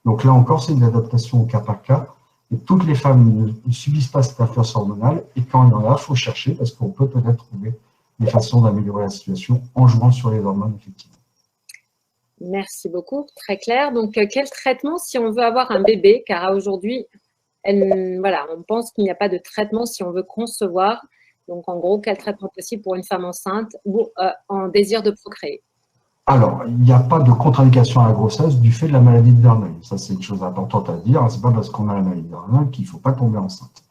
[SPEAKER 2] Donc là encore, c'est une adaptation au cas par cas. Et toutes les femmes ne subissent pas cette influence hormonale. Et quand il y en a, il faut chercher parce qu'on peut peut-être trouver des façons d'améliorer la situation en jouant sur les hormones, effectivement.
[SPEAKER 1] Merci beaucoup, très clair. Donc, quel traitement si on veut avoir un bébé? Car aujourd'hui, on pense qu'il n'y a pas de traitement si on veut concevoir. Donc, en gros, quel traitement possible pour une femme enceinte ou en désir de procréer?
[SPEAKER 2] Alors, il n'y a pas de contre-indication à la grossesse du fait de la maladie de Verneuil. Ça, c'est une chose importante à dire. Ce n'est pas parce qu'on a la maladie de Verneuil qu'il ne faut pas tomber enceinte.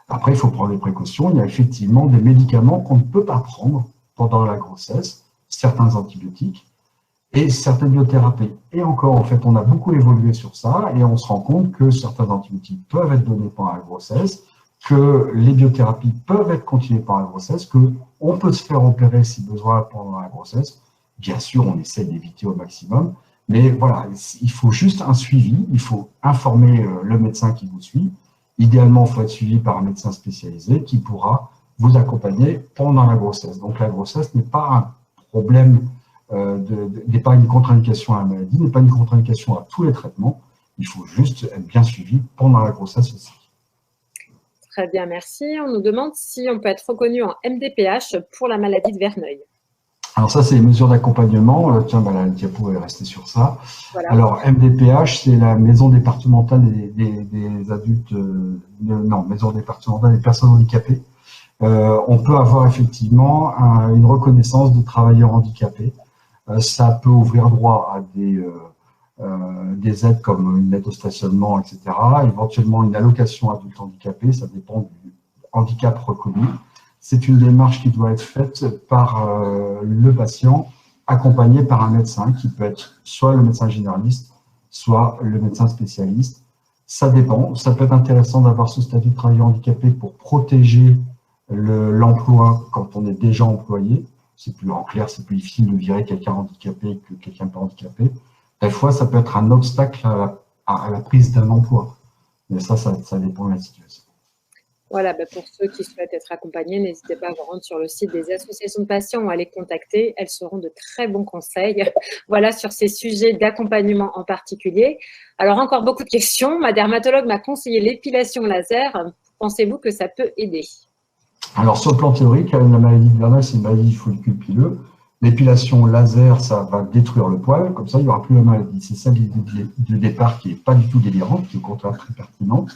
[SPEAKER 2] Après, il faut prendre des précautions. Il y a effectivement des médicaments qu'on ne peut pas prendre pendant la grossesse, certains antibiotiques et certaines biothérapies. Et encore, en fait, on a beaucoup évolué sur ça et on se rend compte que certains antibiotiques peuvent être donnés pendant la grossesse, que les biothérapies peuvent être continuées pendant la grossesse, qu'on peut se faire opérer si besoin pendant la grossesse. Bien sûr, on essaie d'éviter au maximum, mais voilà, il faut juste un suivi, il faut informer le médecin qui vous suit. Idéalement, il faut être suivi par un médecin spécialisé qui pourra vous accompagner pendant la grossesse. Donc la grossesse n'est pas un problème, n'est pas une contre-indication à la maladie, n'est pas une contre-indication à tous les traitements. Il faut juste être bien suivi pendant la grossesse aussi.
[SPEAKER 1] Très bien, merci. On nous demande si on peut être reconnu en MDPH pour la maladie de Verneuil.
[SPEAKER 2] Alors ça, c'est les mesures d'accompagnement. Tiens, la diapo est restée sur ça. Voilà. Alors, MDPH, c'est la maison départementale des adultes, maison départementale des personnes handicapées. On peut avoir effectivement une reconnaissance de travailleurs handicapés. Ça peut ouvrir droit à des aides comme une aide au stationnement, etc. Éventuellement, une allocation adulte handicapé, ça dépend du handicap reconnu. C'est une démarche qui doit être faite par le patient, accompagné par un médecin, qui peut être soit le médecin généraliste, soit le médecin spécialiste. Ça dépend. Ça peut être intéressant d'avoir ce statut de travailleur handicapé pour protéger l'emploi quand on est déjà employé. C'est plus en clair, c'est plus difficile de virer quelqu'un handicapé que quelqu'un pas handicapé. Des fois, ça peut être un obstacle à la prise d'un emploi. Mais ça dépend de la situation.
[SPEAKER 1] Voilà, pour ceux qui souhaitent être accompagnés, n'hésitez pas à vous rendre sur le site des associations de patients ou à les contacter. Elles seront de très bons conseils sur ces sujets d'accompagnement en particulier. Alors, encore beaucoup de questions. Ma dermatologue m'a conseillé l'épilation laser. Pensez-vous que ça peut aider?
[SPEAKER 2] Alors, sur le plan théorique, la maladie de Verneuil, c'est une maladie du follicule pileux. L'épilation laser, ça va détruire le poil. Comme ça, il n'y aura plus la maladie. C'est ça l'idée de départ qui n'est pas du tout délirante, qui est au contraire très pertinente.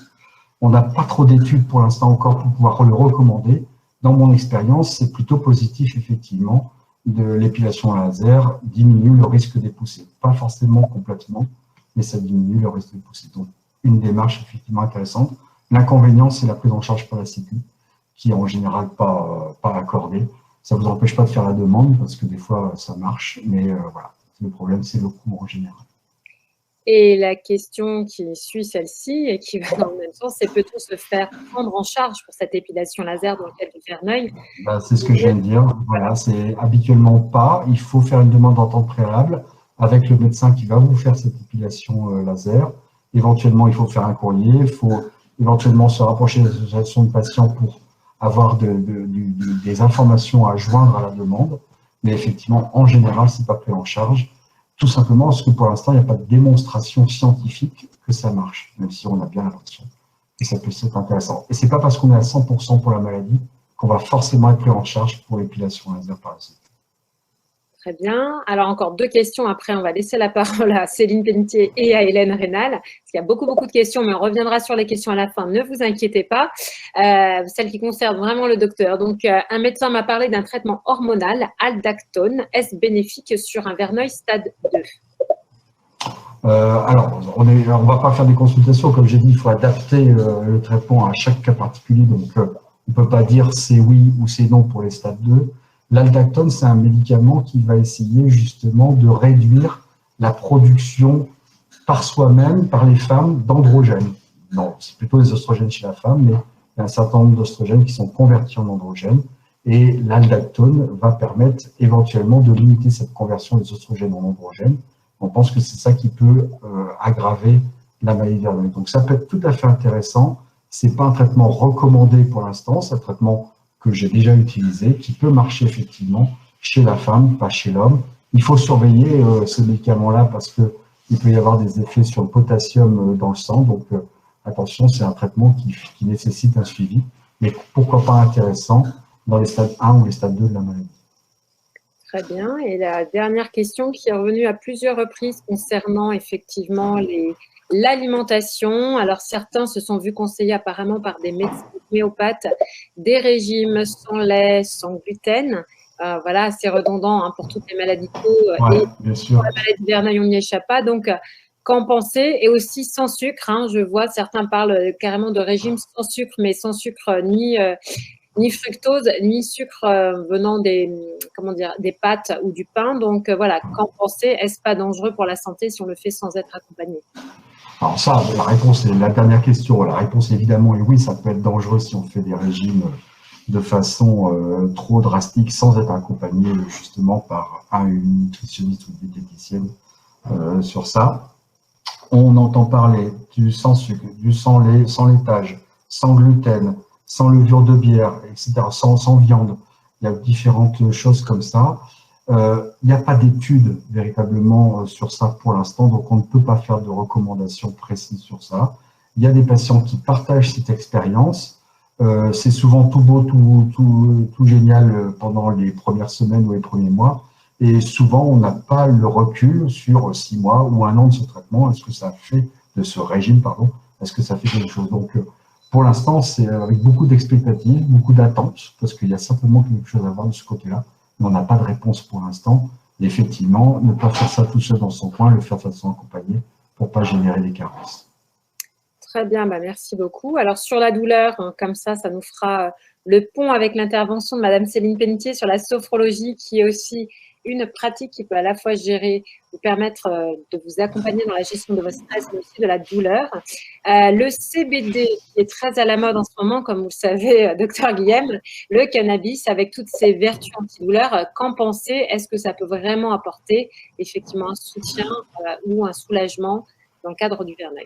[SPEAKER 2] On n'a pas trop d'études pour l'instant encore pour pouvoir le recommander. Dans mon expérience, c'est plutôt positif, effectivement, de l'épilation laser diminue le risque des poussées. Pas forcément complètement, mais ça diminue le risque des poussées. Donc, une démarche effectivement intéressante. L'inconvénient, c'est la prise en charge par la Sécu, qui est en général pas accordée. Ça ne vous empêche pas de faire la demande, parce que des fois, ça marche, mais voilà. Le problème, c'est le coût en général.
[SPEAKER 1] Et la question qui suit celle-ci et qui va dans le même sens, c'est peut-on se faire prendre en charge pour cette épilation laser dans le cas de Verneuil?
[SPEAKER 2] C'est ce que je viens de dire. Voilà, c'est habituellement pas. Il faut faire une demande d'entente préalable avec le médecin qui va vous faire cette épilation laser. Éventuellement, il faut faire un courrier. Il faut éventuellement se rapprocher des associations de patients pour avoir des informations à joindre à la demande. Mais effectivement, en général, c'est pas pris en charge. tout simplement parce que pour l'instant, il n'y a pas de démonstration scientifique que ça marche, même si on a bien l'impression. Et ça peut être intéressant. Et c'est pas parce qu'on est à 100% pour la maladie qu'on va forcément être pris en charge pour l'épilation laser par la suite.
[SPEAKER 1] Très bien. Alors, encore 2 questions. Après, on va laisser la parole à Céline Pelletier et à Hélène Rénal. Parce qu'il y a beaucoup de questions, mais on reviendra sur les questions à la fin. Ne vous inquiétez pas. Celles qui concernent vraiment le docteur. Donc, un médecin m'a parlé d'un traitement hormonal, Aldactone. Est-ce bénéfique sur un verneuil stade 2?
[SPEAKER 2] Alors, on ne va pas faire des consultations. Comme j'ai dit, il faut adapter le traitement à chaque cas particulier. Donc, on ne peut pas dire c'est oui ou c'est non pour les stades 2. L'Aldactone, c'est un médicament qui va essayer justement de réduire la production par soi-même, par les femmes, d'androgènes. Non, c'est plutôt les oestrogènes chez la femme, mais il y a un certain nombre d'oestrogènes qui sont convertis en androgènes. Et l'Aldactone va permettre éventuellement de limiter cette conversion des oestrogènes en androgènes. On pense que c'est ça qui peut aggraver la maladie de Verneuil. Donc ça peut être tout à fait intéressant. C'est pas un traitement recommandé pour l'instant, c'est un traitement que j'ai déjà utilisé, qui peut marcher effectivement chez la femme, pas chez l'homme. Il faut surveiller ce médicament-là parce qu'il peut y avoir des effets sur le potassium dans le sang. Donc attention, c'est un traitement qui nécessite un suivi, mais pourquoi pas intéressant dans les stades 1 ou les stades 2 de la maladie.
[SPEAKER 1] Très bien. Et la dernière question qui est revenue à plusieurs reprises concernant effectivement l'alimentation. Alors, certains se sont vus conseiller apparemment par des médecins homéopathes des régimes sans lait, sans gluten. Voilà, c'est redondant hein, pour toutes les maladies de peau.
[SPEAKER 2] Ouais,
[SPEAKER 1] et
[SPEAKER 2] bien sûr.
[SPEAKER 1] pour la maladie de Verneuil, on n'y échappe pas. Donc, qu'en penser? Et aussi sans sucre. Hein, je vois certains parlent carrément de régime sans sucre, mais sans sucre ni fructose, ni sucre venant des pâtes ou du pain. Donc, voilà, qu'en penser? Est-ce pas dangereux pour la santé si on le fait sans être accompagné?
[SPEAKER 2] Alors ça, la réponse est la dernière question. La réponse évidemment est oui, ça peut être dangereux si on fait des régimes de façon trop drastique sans être accompagné justement par une nutritionniste ou une diététicienne sur ça. On entend parler du sans sucre, du sans lait, sans laitage, sans gluten, sans levure de bière, etc., sans viande. Il y a différentes choses comme ça. Il n'y a pas d'études véritablement sur ça pour l'instant, donc on ne peut pas faire de recommandations précises sur ça. Il y a des patients qui partagent cette expérience. C'est souvent tout beau, tout génial pendant les premières semaines ou les premiers mois. Et souvent, on n'a pas le recul sur 6 mois ou 1 an de ce traitement. Est-ce que ça fait, de ce régime, pardon, est-ce que ça fait quelque chose? Donc, pour l'instant, c'est avec beaucoup d'expectatives, beaucoup d'attentes, parce qu'il y a certainement quelque chose à voir de ce côté-là. Mais on n'a pas de réponse pour l'instant. Et effectivement, ne pas faire ça tout seul dans son coin, le faire de façon accompagnée pour ne pas générer des carences.
[SPEAKER 1] Très bien, bah merci beaucoup. Alors, sur la douleur, hein, comme ça nous fera le pont avec l'intervention de Madame Céline Pelletier sur la sophrologie, qui est aussi une pratique qui peut à la fois gérer, vous permettre de vous accompagner dans la gestion de votre stress, mais aussi de la douleur. Le CBD, qui est très à la mode en ce moment, comme vous le savez, docteur Guillaume, le cannabis, avec toutes ses vertus antidouleurs, qu'en pensez? Est-ce que ça peut vraiment apporter effectivement un soutien ou un soulagement dans le cadre du Verneuil?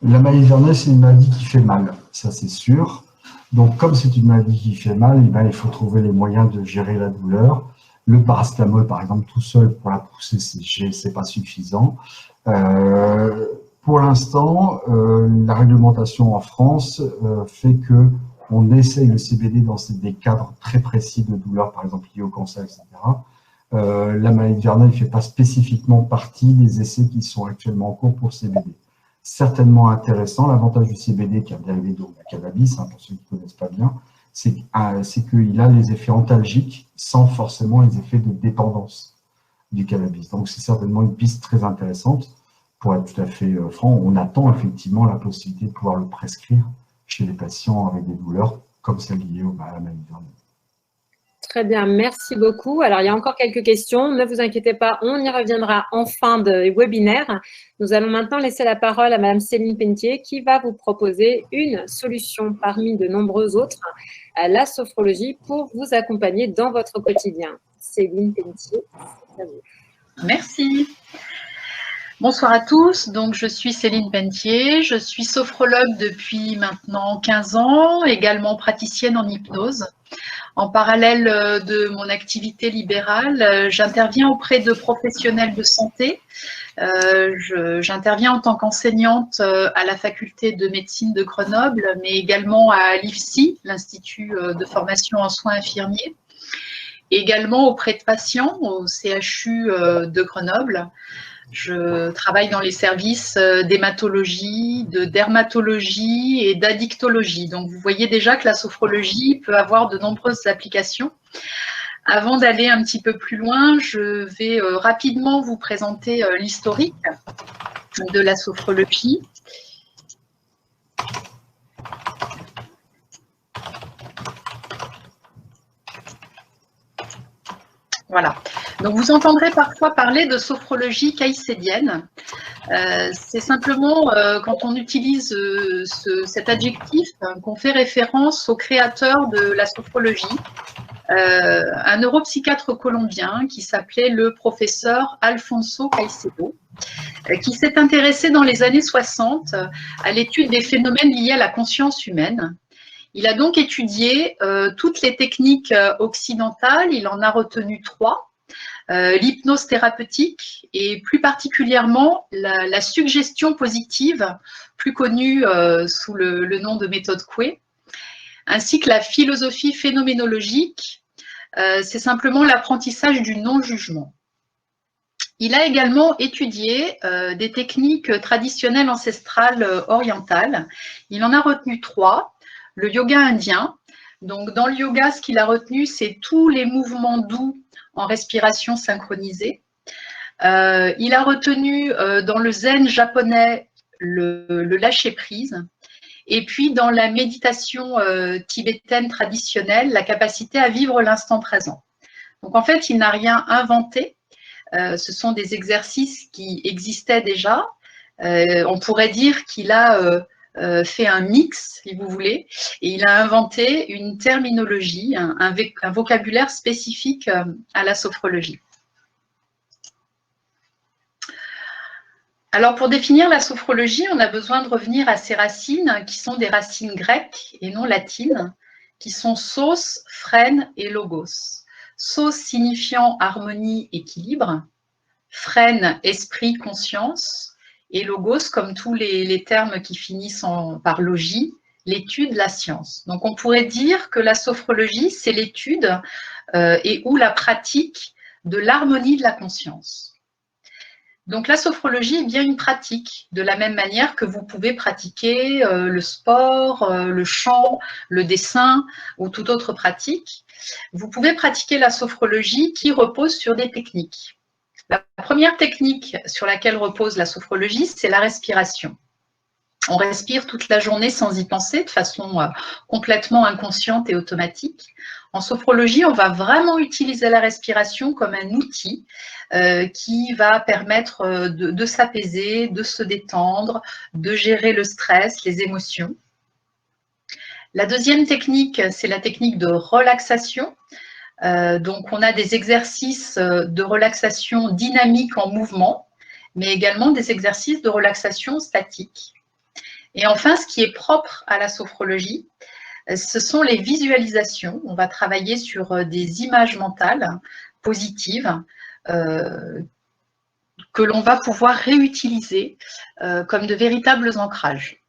[SPEAKER 2] La maladie de Verneuil, c'est une maladie qui fait mal, ça c'est sûr. Donc, comme c'est une maladie qui fait mal, eh bien, il faut trouver les moyens de gérer la douleur. Le paracétamol, par exemple, tout seul pour la pousser sécher, c'est pas suffisant. Pour l'instant, la réglementation en France fait que on essaye le CBD dans des cadres très précis de douleur, par exemple liées au cancer, etc. La maladie de Verneuil ne fait pas spécifiquement partie des essais qui sont actuellement en cours pour CBD. Certainement intéressant. L'avantage du CBD, qui est un dérivé du cannabis, hein, pour ceux qui ne connaissent pas bien, c'est qu'il a les effets antalgiques sans forcément les effets de dépendance du cannabis. Donc, c'est certainement une piste très intéressante. Pour être tout à fait franc, on attend effectivement la possibilité de pouvoir le prescrire chez les patients avec des douleurs comme celles liées à la maladie de Verneuil.
[SPEAKER 1] Très bien, merci beaucoup. Alors, il y a encore quelques questions. Ne vous inquiétez pas, on y reviendra en fin de webinaire. Nous allons maintenant laisser la parole à Madame Céline Pelletier qui va vous proposer une solution parmi de nombreuses autres, la sophrologie, pour vous accompagner dans votre quotidien. Céline Pelletier, c'est à vous.
[SPEAKER 3] Merci. Bonsoir à tous, donc je suis Céline Pelletier, je suis sophrologue depuis maintenant 15 ans, également praticienne en hypnose. En parallèle de mon activité libérale, j'interviens auprès de professionnels de santé. J'interviens en tant qu'enseignante à la faculté de médecine de Grenoble, mais également à l'IFSI, l'Institut de formation en soins infirmiers, et également auprès de patients au CHU de Grenoble. Je travaille dans les services d'hématologie, de dermatologie et d'addictologie. Donc, vous voyez déjà que la sophrologie peut avoir de nombreuses applications. Avant d'aller un petit peu plus loin, je vais rapidement vous présenter l'historique de la sophrologie. Voilà. Donc, vous entendrez parfois parler de sophrologie caïcédienne. C'est simplement quand on utilise cet adjectif qu'on fait référence au créateur de la sophrologie, un neuropsychiatre colombien qui s'appelait le professeur Alfonso Caicedo, qui s'est intéressé dans les années 60 à l'étude des phénomènes liés à la conscience humaine. Il a donc étudié toutes les techniques occidentales, il en a retenu 3. L'hypnose thérapeutique et plus particulièrement la suggestion positive, plus connue sous le nom de méthode Coué, ainsi que la philosophie phénoménologique, c'est simplement l'apprentissage du non-jugement. Il a également étudié des techniques traditionnelles ancestrales orientales. Il en a retenu 3. Le yoga indien. Donc, dans le yoga, ce qu'il a retenu, c'est tous les mouvements doux en respiration synchronisée. Il a retenu dans le zen japonais le lâcher-prise. Et puis, dans la méditation tibétaine traditionnelle, la capacité à vivre l'instant présent. Donc, en fait, il n'a rien inventé. Ce sont des exercices qui existaient déjà. On pourrait dire qu'il a fait un mix, si vous voulez, et il a inventé une terminologie, un vocabulaire spécifique à la sophrologie. Alors, pour définir la sophrologie, on a besoin de revenir à ses racines, qui sont des racines grecques et non latines, qui sont sos, phrène et logos. Sos signifiant harmonie, équilibre, phrène, esprit, conscience, et logos, comme tous les termes qui finissent par logie, l'étude, la science. Donc, on pourrait dire que la sophrologie, c'est l'étude et ou la pratique de l'harmonie de la conscience. Donc, la sophrologie est bien une pratique, de la même manière que vous pouvez pratiquer le sport, le chant, le dessin ou toute autre pratique. Vous pouvez pratiquer la sophrologie qui repose sur des techniques. La première technique sur laquelle repose la sophrologie, c'est la respiration. On respire toute la journée sans y penser, de façon complètement inconsciente et automatique. En sophrologie, on va vraiment utiliser la respiration comme un outil qui va permettre de s'apaiser, de se détendre, de gérer le stress, les émotions. La deuxième technique, c'est la technique de relaxation. Donc, on a des exercices de relaxation dynamique en mouvement, mais également des exercices de relaxation statique. Et enfin, ce qui est propre à la sophrologie, ce sont les visualisations. On va travailler sur des images mentales positives que l'on va pouvoir réutiliser comme de véritables ancrages.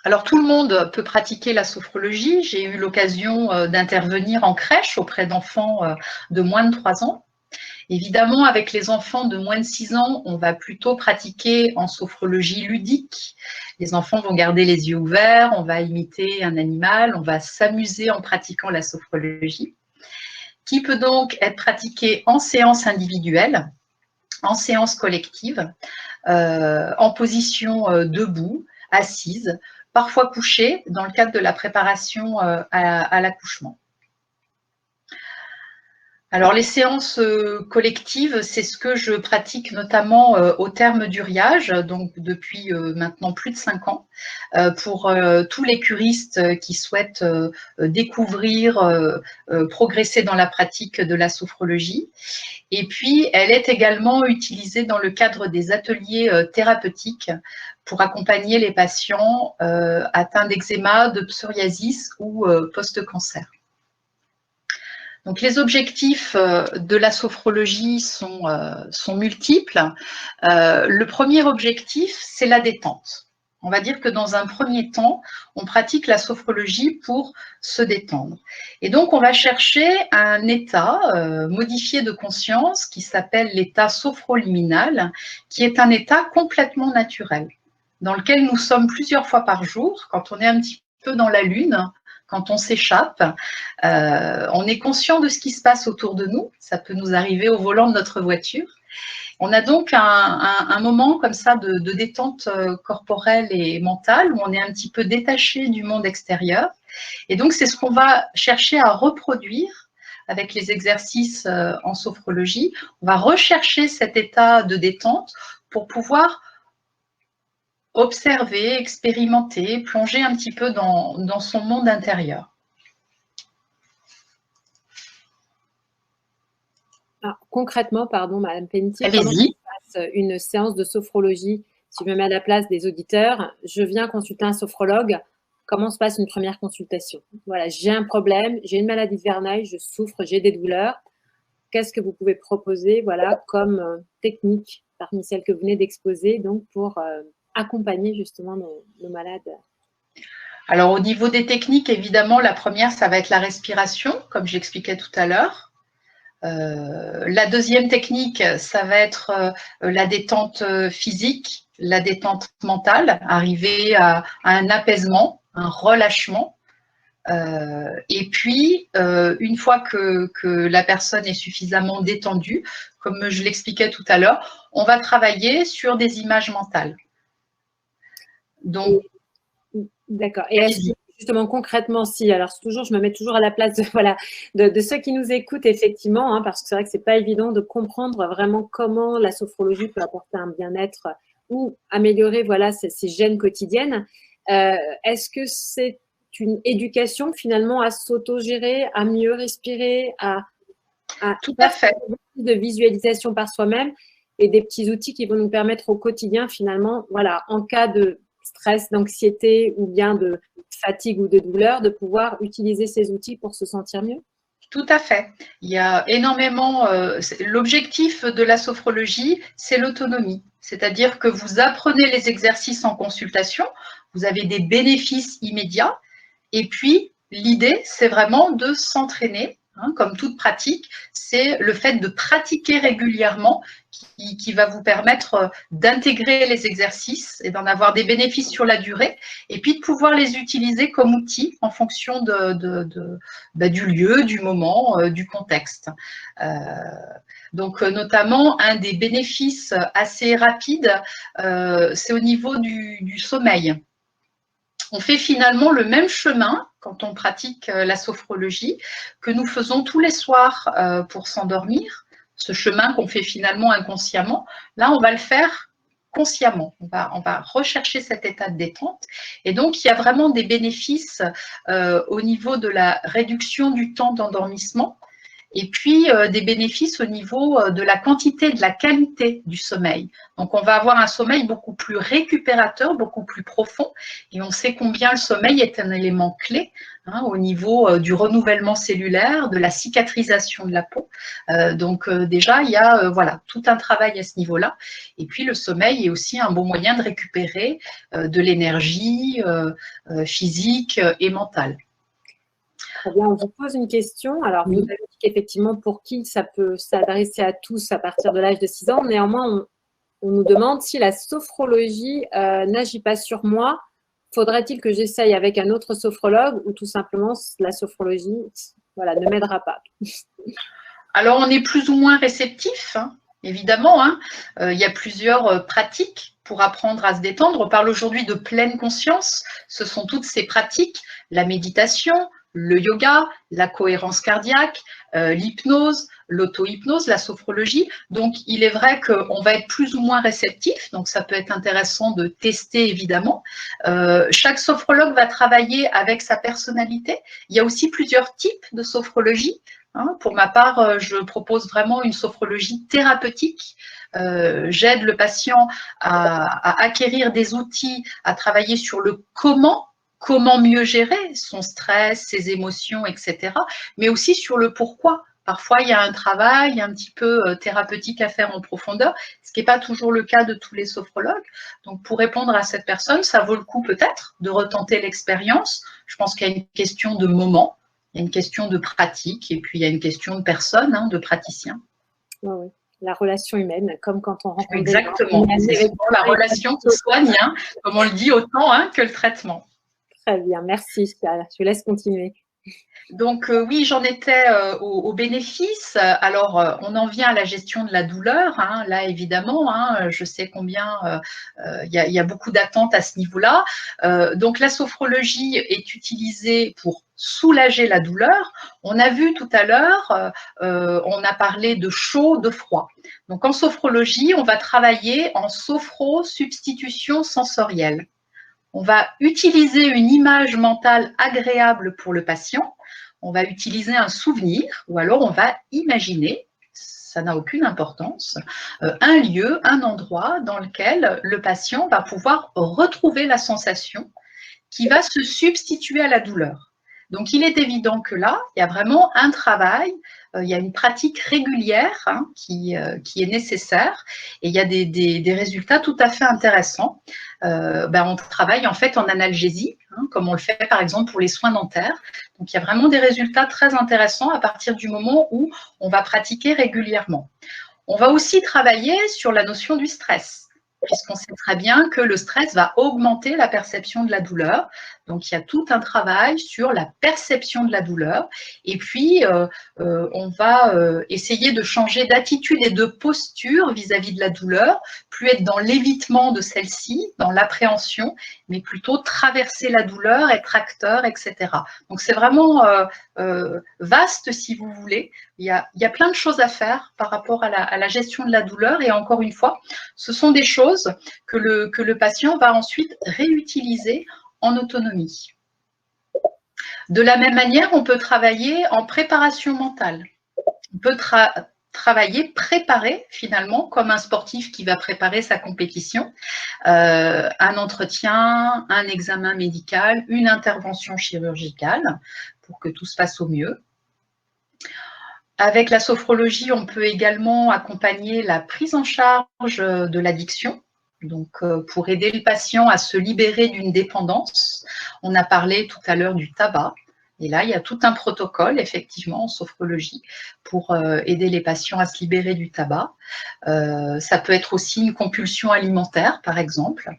[SPEAKER 3] Alors, tout le monde peut pratiquer la sophrologie. J'ai eu l'occasion d'intervenir en crèche auprès d'enfants de moins de 3 ans. Évidemment, avec les enfants de moins de 6 ans, on va plutôt pratiquer en sophrologie ludique. Les enfants vont garder les yeux ouverts, on va imiter un animal, on va s'amuser en pratiquant la sophrologie, qui peut donc être pratiquée en séance individuelle, en séance collective, en position debout, assise, parfois couchée, dans le cadre de la préparation à l'accouchement. Alors, les séances collectives, c'est ce que je pratique notamment au terme du Riage, donc depuis maintenant plus de 5 ans, pour tous les curistes qui souhaitent découvrir, progresser dans la pratique de la sophrologie. Et puis, elle est également utilisée dans le cadre des ateliers thérapeutiques pour accompagner les patients atteints d'eczéma, de psoriasis ou post-cancer. Donc, les objectifs de la sophrologie sont multiples. Le premier objectif, c'est la détente. On va dire que dans un premier temps, on pratique la sophrologie pour se détendre. Et donc, on va chercher un état modifié de conscience qui s'appelle l'état sophroliminal, qui est un état complètement naturel, dans lequel nous sommes plusieurs fois par jour, quand on est un petit peu dans la lune. Quand on s'échappe, on est conscient de ce qui se passe autour de nous. Ça peut nous arriver au volant de notre voiture. On a donc un moment comme ça de détente corporelle et mentale où on est un petit peu détaché du monde extérieur. Et donc, c'est ce qu'on va chercher à reproduire avec les exercices en sophrologie. On va rechercher cet état de détente pour pouvoir observer, expérimenter, plonger un petit peu dans son monde intérieur.
[SPEAKER 1] Ah, concrètement, pardon, Madame Pelletier,
[SPEAKER 3] comment se
[SPEAKER 1] passe une séance de sophrologie? Si je me mets à la place des auditeurs, je viens consulter un sophrologue. Comment se passe une première consultation? Voilà, j'ai un problème, j'ai une maladie de Verneuil, je souffre, j'ai des douleurs. Qu'est-ce que vous pouvez proposer, voilà, comme technique parmi celles que vous venez d'exposer, donc pour accompagner justement nos malades?
[SPEAKER 3] Alors, au niveau des techniques, évidemment, la première, ça va être la respiration, comme j'expliquais tout à l'heure. La deuxième technique, ça va être la détente physique, la détente mentale, arriver à un apaisement, un relâchement. Et puis, une fois que la personne est suffisamment détendue, comme je l'expliquais tout à l'heure, on va travailler sur des images mentales. Donc,
[SPEAKER 1] d'accord. Et est-ce que, justement, concrètement, si, alors toujours, je me mets toujours à la place de ceux qui nous écoutent, effectivement, hein, parce que c'est vrai que c'est pas évident de comprendre vraiment comment la sophrologie peut apporter un bien-être ou améliorer, voilà, ces gênes quotidiennes. Est-ce que c'est une éducation finalement à s'auto-gérer, à mieux respirer, à
[SPEAKER 3] tout à fait,
[SPEAKER 1] de visualisation par soi-même et des petits outils qui vont nous permettre au quotidien finalement, voilà, en cas de stress, d'anxiété ou bien de fatigue ou de douleur, de pouvoir utiliser ces outils pour se sentir mieux?
[SPEAKER 3] Tout à fait. Il y a énormément… l'objectif de la sophrologie, c'est l'autonomie. C'est-à-dire que vous apprenez les exercices en consultation, vous avez des bénéfices immédiats. Et puis, l'idée, c'est vraiment de s'entraîner. Hein, comme toute pratique, c'est le fait de pratiquer régulièrement qui va vous permettre d'intégrer les exercices et d'en avoir des bénéfices sur la durée, et puis de pouvoir les utiliser comme outils en fonction du lieu, du moment, du contexte. Donc, notamment, un des bénéfices assez rapides, c'est au niveau du sommeil. On fait finalement le même chemin quand on pratique la sophrologie que nous faisons tous les soirs pour s'endormir. Ce chemin qu'on fait finalement inconsciemment, là, on va le faire consciemment. On va rechercher cet état de détente. Et donc, il y a vraiment des bénéfices au niveau de la réduction du temps d'endormissement et puis des bénéfices au niveau de la quantité, de la qualité du sommeil. Donc, on va avoir un sommeil beaucoup plus récupérateur, beaucoup plus profond, et on sait combien le sommeil est un élément clé au niveau du renouvellement cellulaire, de la cicatrisation de la peau. Donc, déjà, il y a voilà, tout un travail à ce niveau-là. Et puis, le sommeil est aussi un bon moyen de récupérer de l'énergie physique et mentale.
[SPEAKER 1] Très bien, on vous pose une question. Alors, vous avez dit qu'effectivement, pour qui ça peut s'adresser à tous à partir de l'âge de 6 ans. Néanmoins, on nous demande si la sophrologie n'agit pas sur moi. Faudrait-il que j'essaye avec un autre sophrologue ou tout simplement la sophrologie voilà, ne m'aidera pas?
[SPEAKER 3] Alors, on est plus ou moins réceptif, hein, évidemment. Hein. Il y a plusieurs pratiques pour apprendre à se détendre. On parle aujourd'hui de pleine conscience. Ce sont toutes ces pratiques, la méditation, le yoga, la cohérence cardiaque, l'hypnose, l'auto-hypnose, la sophrologie. Donc, il est vrai qu'on va être plus ou moins réceptif, donc ça peut être intéressant de tester évidemment. Chaque sophrologue va travailler avec sa personnalité. Il y a aussi plusieurs types de sophrologie. Pour ma part, je propose vraiment une sophrologie thérapeutique. J'aide le patient à acquérir des outils, à travailler sur le comment mieux gérer son stress, ses émotions, etc. Mais aussi sur le pourquoi. Parfois, il y a un travail un petit peu thérapeutique à faire en profondeur, ce qui n'est pas toujours le cas de tous les sophrologues. Donc, pour répondre à cette personne, ça vaut le coup peut-être de retenter l'expérience. Je pense qu'il y a une question de moment, il y a une question de pratique, et puis il y a une question de personne, de praticien.
[SPEAKER 1] Oui. La relation humaine, comme quand on rencontre
[SPEAKER 3] exactement, c'est souvent la relation qui soigne, comme on le dit, autant que le traitement.
[SPEAKER 1] Très bien, merci. Je laisse continuer.
[SPEAKER 3] Donc oui, j'en étais aux bénéfices. Alors, on en vient à la gestion de la douleur. Là, évidemment, je sais combien il y a beaucoup d'attentes à ce niveau-là. Donc, la sophrologie est utilisée pour soulager la douleur. On a vu tout à l'heure, on a parlé de chaud, de froid. Donc, en sophrologie, on va travailler en sophro-substitution sensorielle. On va utiliser une image mentale agréable pour le patient. On va utiliser un souvenir ou alors on va imaginer, ça n'a aucune importance, un lieu, un endroit dans lequel le patient va pouvoir retrouver la sensation qui va se substituer à la douleur. Donc, il est évident que là, il y a vraiment un travail, il y a une pratique régulière qui est nécessaire et il y a des résultats tout à fait intéressants. On travaille en fait en analgésie, comme on le fait par exemple pour les soins dentaires. Donc, il y a vraiment des résultats très intéressants à partir du moment où on va pratiquer régulièrement. On va aussi travailler sur la notion du stress, puisqu'on sait très bien que le stress va augmenter la perception de la douleur. Donc, il y a tout un travail sur la perception de la douleur. Et puis, on va essayer de changer d'attitude et de posture vis-à-vis de la douleur, plus être dans l'évitement de celle-ci, dans l'appréhension, mais plutôt traverser la douleur, être acteur, etc. Donc, c'est vraiment vaste, si vous voulez. Il y a plein de choses à faire par rapport à la gestion de la douleur. Et encore une fois, ce sont des choses que le patient va ensuite réutiliser en autonomie. De la même manière, on peut travailler en préparation mentale. On peut travailler, préparer finalement, comme un sportif qui va préparer sa compétition, un entretien, un examen médical, une intervention chirurgicale pour que tout se passe au mieux. Avec la sophrologie, on peut également accompagner la prise en charge de l'addiction. Donc, pour aider le patient à se libérer d'une dépendance. On a parlé tout à l'heure du tabac. Et là, il y a tout un protocole, effectivement, en sophrologie, pour aider les patients à se libérer du tabac. Ça peut être aussi une compulsion alimentaire, par exemple,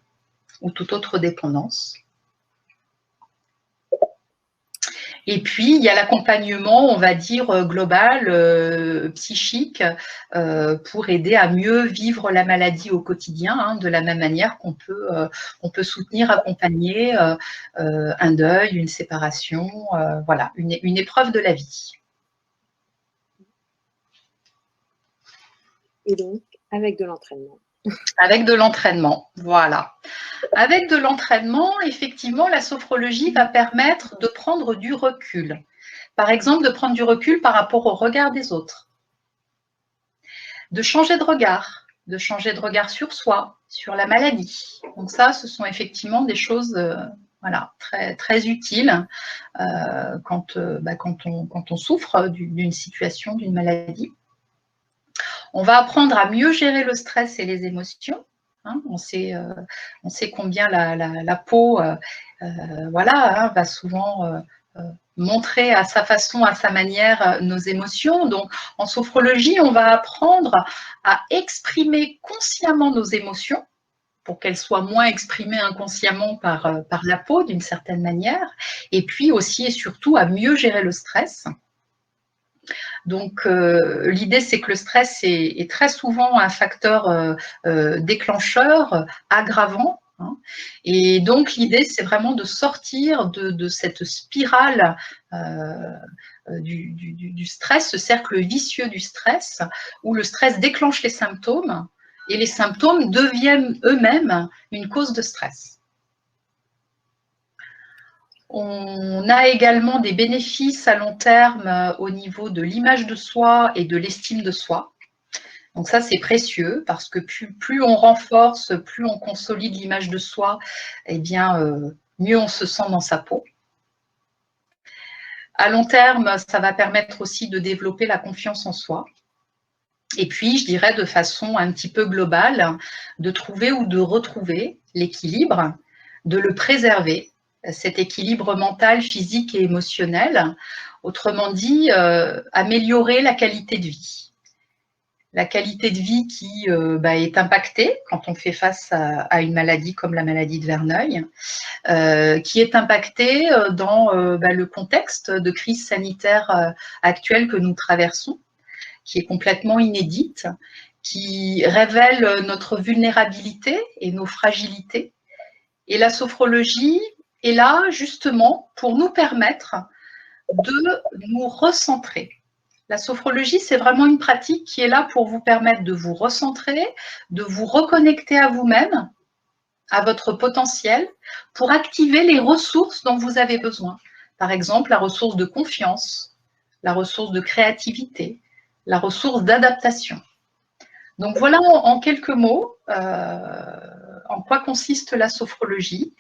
[SPEAKER 3] ou toute autre dépendance. Et puis, il y a l'accompagnement, on va dire, global, psychique, pour aider à mieux vivre la maladie au quotidien, de la même manière qu'on peut soutenir, accompagner un deuil, une séparation, voilà, une épreuve de la vie.
[SPEAKER 1] Et donc, avec de l'entraînement.
[SPEAKER 3] Avec de l'entraînement, voilà. Avec de l'entraînement, effectivement, la sophrologie va permettre de prendre du recul. Par exemple, de prendre du recul par rapport au regard des autres. De changer de regard sur soi, sur la maladie. Donc ça, ce sont effectivement des choses voilà, très, très utiles quand on souffre d'une situation, d'une maladie. On va apprendre à mieux gérer le stress et les émotions. On sait combien la peau va souvent montrer à sa façon, à sa manière, nos émotions. Donc, en sophrologie, on va apprendre à exprimer consciemment nos émotions pour qu'elles soient moins exprimées inconsciemment par la peau, d'une certaine manière. Et puis aussi et surtout à mieux gérer le stress. Donc, l'idée, c'est que le stress est très souvent un facteur déclencheur, aggravant hein. Et donc, l'idée, c'est vraiment de sortir de cette spirale du stress, ce cercle vicieux du stress, où le stress déclenche les symptômes et les symptômes deviennent eux-mêmes une cause de stress. On a également des bénéfices à long terme au niveau de l'image de soi et de l'estime de soi. Donc ça, c'est précieux parce que plus on renforce, plus on consolide l'image de soi, eh bien, mieux on se sent dans sa peau. À long terme, ça va permettre aussi de développer la confiance en soi. Et puis, je dirais de façon un petit peu globale, de trouver ou de retrouver l'équilibre, de le préserver, cet équilibre mental, physique et émotionnel. Autrement dit, améliorer la qualité de vie. La qualité de vie qui est impactée quand on fait face à une maladie comme la maladie de Verneuil, qui est impactée dans le contexte de crise sanitaire actuelle que nous traversons, qui est complètement inédite, qui révèle notre vulnérabilité et nos fragilités. Et la sophrologie est là justement pour nous permettre de nous recentrer. La sophrologie, c'est vraiment une pratique qui est là pour vous permettre de vous recentrer, de vous reconnecter à vous-même, à votre potentiel, pour activer les ressources dont vous avez besoin. Par exemple, la ressource de confiance, la ressource de créativité, la ressource d'adaptation. Donc voilà en quelques mots en quoi consiste la sophrologie.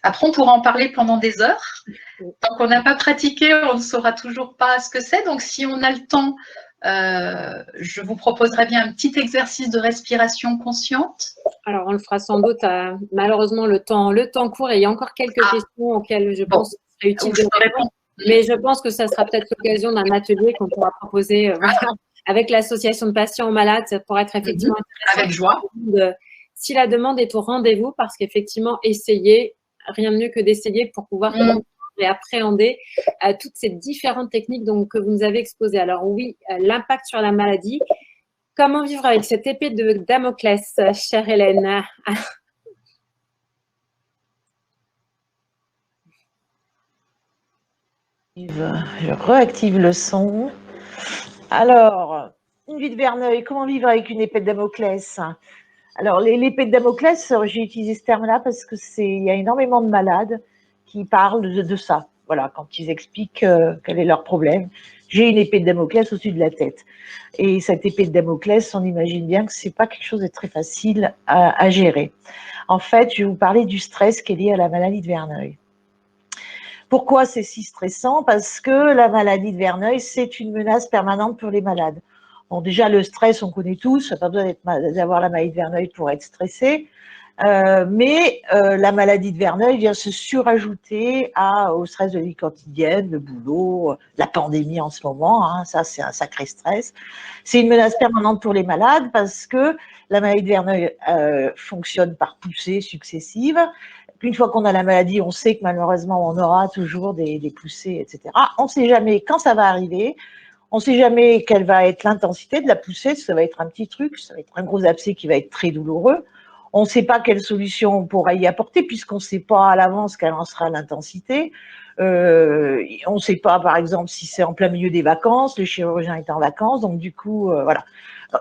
[SPEAKER 3] Après, on pourra en parler pendant des heures. Tant qu'on n'a pas pratiqué, on ne saura toujours pas ce que c'est. Donc, si on a le temps, je vous proposerai bien un petit exercice de respiration consciente.
[SPEAKER 1] Alors, on le fera sans doute. Malheureusement, le temps court et il y a encore quelques questions auxquelles je pense qu'il serait utile de répondre. Mais je pense que ça sera peut-être l'occasion d'un atelier qu'on pourra proposer avec l'association de patients malades. Ça pourrait être effectivement intéressant.
[SPEAKER 3] Avec joie.
[SPEAKER 1] Si la demande est au rendez-vous, parce qu'effectivement, essayer, rien de mieux que d'essayer pour pouvoir comprendre et appréhender toutes ces différentes techniques que vous nous avez exposées. Alors oui, l'impact sur la maladie. Comment vivre avec cette épée de Damoclès, chère Hélène?
[SPEAKER 4] Je réactive le son. Alors, une vie de Verneuil, comment vivre avec une épée de Damoclès? Alors, l'épée de Damoclès, j'ai utilisé ce terme-là parce que il y a énormément de malades qui parlent de ça. Voilà, quand ils expliquent quel est leur problème. J'ai une épée de Damoclès au-dessus de la tête. Et cette épée de Damoclès, on imagine bien que c'est pas quelque chose de très facile à gérer. En fait, je vais vous parler du stress qui est lié à la maladie de Verneuil. Pourquoi c'est si stressant? Parce que la maladie de Verneuil, c'est une menace permanente pour les malades. Bon, déjà, le stress, on connaît tous, pas besoin d'avoir la maladie de Verneuil pour être stressé. Mais la maladie de Verneuil vient se surajouter au stress de la vie quotidienne, le boulot, la pandémie en ce moment, hein, ça c'est un sacré stress. C'est une menace permanente pour les malades parce que la maladie de Verneuil fonctionne par poussées successives. Une fois qu'on a la maladie, on sait que malheureusement on aura toujours des poussées, etc. On ne sait jamais quand ça va arriver. On ne sait jamais quelle va être l'intensité de la poussée, ça va être un petit truc, ça va être un gros abcès qui va être très douloureux. On ne sait pas quelle solution on pourra y apporter puisqu'on ne sait pas à l'avance quelle en sera l'intensité. On ne sait pas, par exemple, si c'est en plein milieu des vacances, le chirurgien est en vacances, donc du coup, voilà.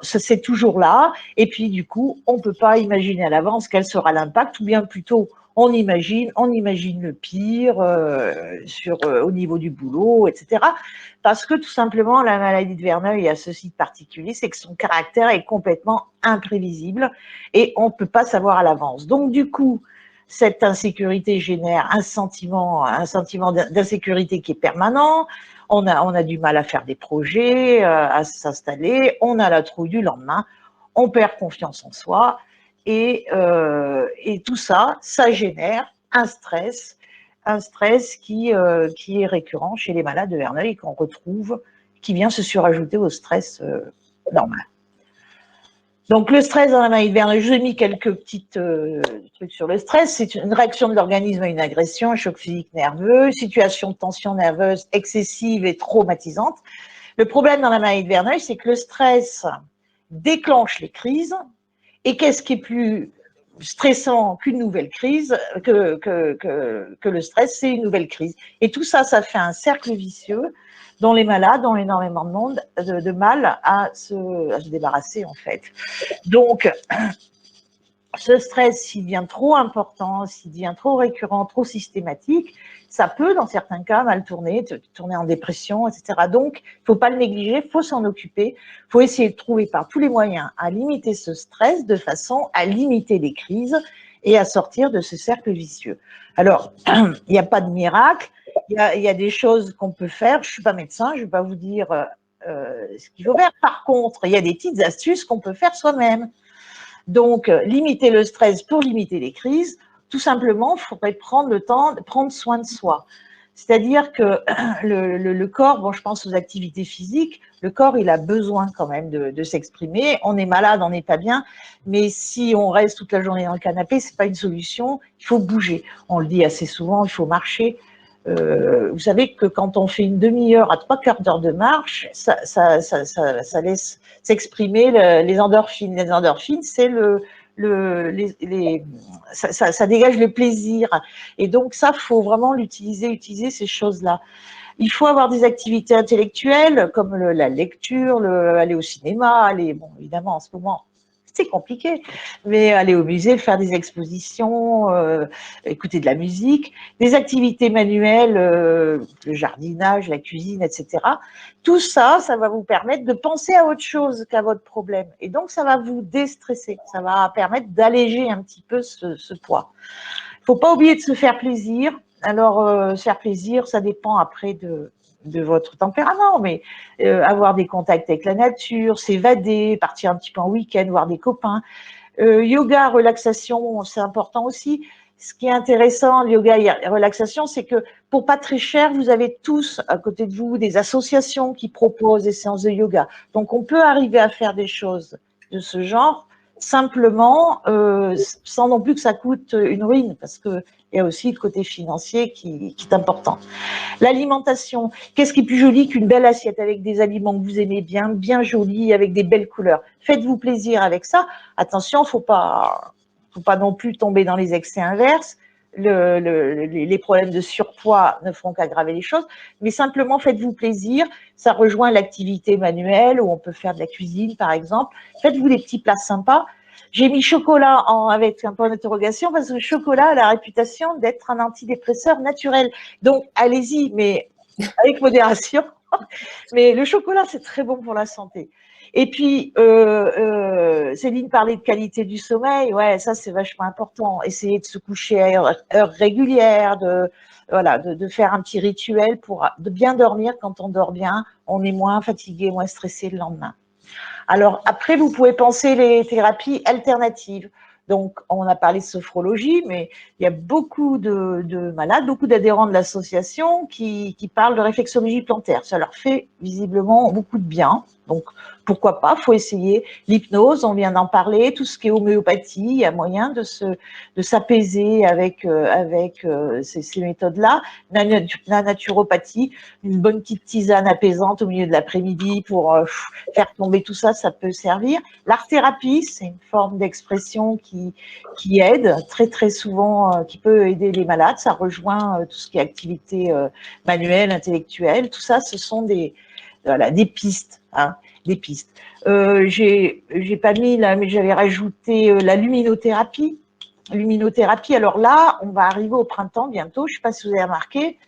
[SPEAKER 4] C'est toujours là. Et puis, du coup, on ne peut pas imaginer à l'avance quel sera l'impact, ou bien plutôt, on imagine le pire au niveau du boulot, etc. Parce que tout simplement, la maladie de Verneuil a ceci de particulier, c'est que son caractère est complètement imprévisible et on ne peut pas savoir à l'avance. Donc du coup, cette insécurité génère un sentiment d'insécurité qui est permanent. On a du mal à faire des projets, à s'installer. On a la trouille du lendemain. On perd confiance en soi. Et tout ça, ça génère un stress qui est récurrent chez les malades de Verneuil et qu'on retrouve, qui vient se surajouter au stress normal. Donc le stress dans la maladie de Verneuil, je vous ai mis quelques petits trucs sur le stress. C'est une réaction de l'organisme à une agression, un choc physique nerveux, situation de tension nerveuse excessive et traumatisante. Le problème dans la maladie de Verneuil, c'est que le stress déclenche les crises. Et qu'est-ce qui est plus stressant qu'une nouvelle crise, que le stress, c'est une nouvelle crise. Et tout ça, ça fait un cercle vicieux dont les malades ont énormément de mal à se débarrasser, en fait. Donc, ce stress, s'il devient trop important, s'il devient trop récurrent, trop systématique, ça peut, dans certains cas, mal tourner en dépression, etc. Donc, il ne faut pas le négliger, il faut s'en occuper, il faut essayer de trouver par tous les moyens à limiter ce stress de façon à limiter les crises et à sortir de ce cercle vicieux. Alors, il n'y a pas de miracle, il y a des choses qu'on peut faire. Je ne suis pas médecin, je ne vais pas vous dire ce qu'il faut faire. Par contre, il y a des petites astuces qu'on peut faire soi-même. Donc, limiter le stress pour limiter les crises, tout simplement, il faudrait prendre le temps de prendre soin de soi. C'est-à-dire que le corps, bon, je pense aux activités physiques, le corps, il a besoin quand même de s'exprimer. On est malade, on n'est pas bien, mais si on reste toute la journée dans le canapé, c'est pas une solution, il faut bouger. On le dit assez souvent, il faut marcher. Vous savez que quand on fait une demi-heure à 3/4 d'heure de marche, ça laisse s'exprimer les endorphines. Les endorphines, c'est ça dégage le plaisir. Et donc ça, faut vraiment utiliser ces choses-là. Il faut avoir des activités intellectuelles comme la lecture, aller au cinéma, bon, évidemment en ce moment, c'est compliqué, mais aller au musée, faire des expositions, écouter de la musique, des activités manuelles, le jardinage, la cuisine, etc. Tout ça, ça va vous permettre de penser à autre chose qu'à votre problème. Et donc, ça va vous déstresser, ça va permettre d'alléger un petit peu ce poids. Il ne faut pas oublier de se faire plaisir. Alors, se faire plaisir, ça dépend après de votre tempérament, mais avoir des contacts avec la nature, s'évader, partir un petit peu en week-end, voir des copains. Yoga, relaxation, c'est important aussi. Ce qui est intéressant, yoga et relaxation, c'est que pour pas très cher, vous avez tous à côté de vous des associations qui proposent des séances de yoga. Donc, on peut arriver à faire des choses de ce genre simplement, sans non plus que ça coûte une ruine, parce que il y a aussi le côté financier qui est important. L'alimentation, qu'est-ce qui est plus joli qu'une belle assiette avec des aliments que vous aimez bien, bien jolis, avec des belles couleurs. Faites-vous plaisir avec ça. Attention, faut pas non plus tomber dans les excès inverses. Les problèmes de surpoids ne feront qu'aggraver les choses, mais simplement faites-vous plaisir. Ça rejoint l'activité manuelle où on peut faire de la cuisine, par exemple. Faites-vous des petits plats sympas. J'ai mis chocolat avec un point d'interrogation parce que le chocolat a la réputation d'être un antidépresseur naturel. Donc, allez-y, mais avec modération. Mais le chocolat, c'est très bon pour la santé. Et puis, Céline parlait de qualité du sommeil. Ouais, ça, c'est vachement important. Essayez de se coucher à heure régulière, de faire un petit rituel de bien dormir. Quand on dort bien, on est moins fatigué, moins stressé le lendemain. Alors, après, vous pouvez penser les thérapies alternatives. Donc, on a parlé de sophrologie, mais il y a beaucoup de malades, beaucoup d'adhérents de l'association qui parlent de réflexologie plantaire. Ça leur fait visiblement beaucoup de bien. Donc, pourquoi pas, il faut essayer. L'hypnose, on vient d'en parler, tout ce qui est homéopathie, il y a moyen de s'apaiser avec ces méthodes-là. La naturopathie, une bonne petite tisane apaisante au milieu de l'après-midi pour faire tomber tout ça, ça peut servir. L'art-thérapie, c'est une forme d'expression qui aide très très souvent, qui peut aider les malades. Ça rejoint tout ce qui est activité manuelle, intellectuelle. Tout ça, ce sont des pistes. Des pistes. J'ai pas mis là, mais j'avais rajouté la luminothérapie. Luminothérapie. Alors là, on va arriver au printemps bientôt. Je ne sais pas si vous avez remarqué.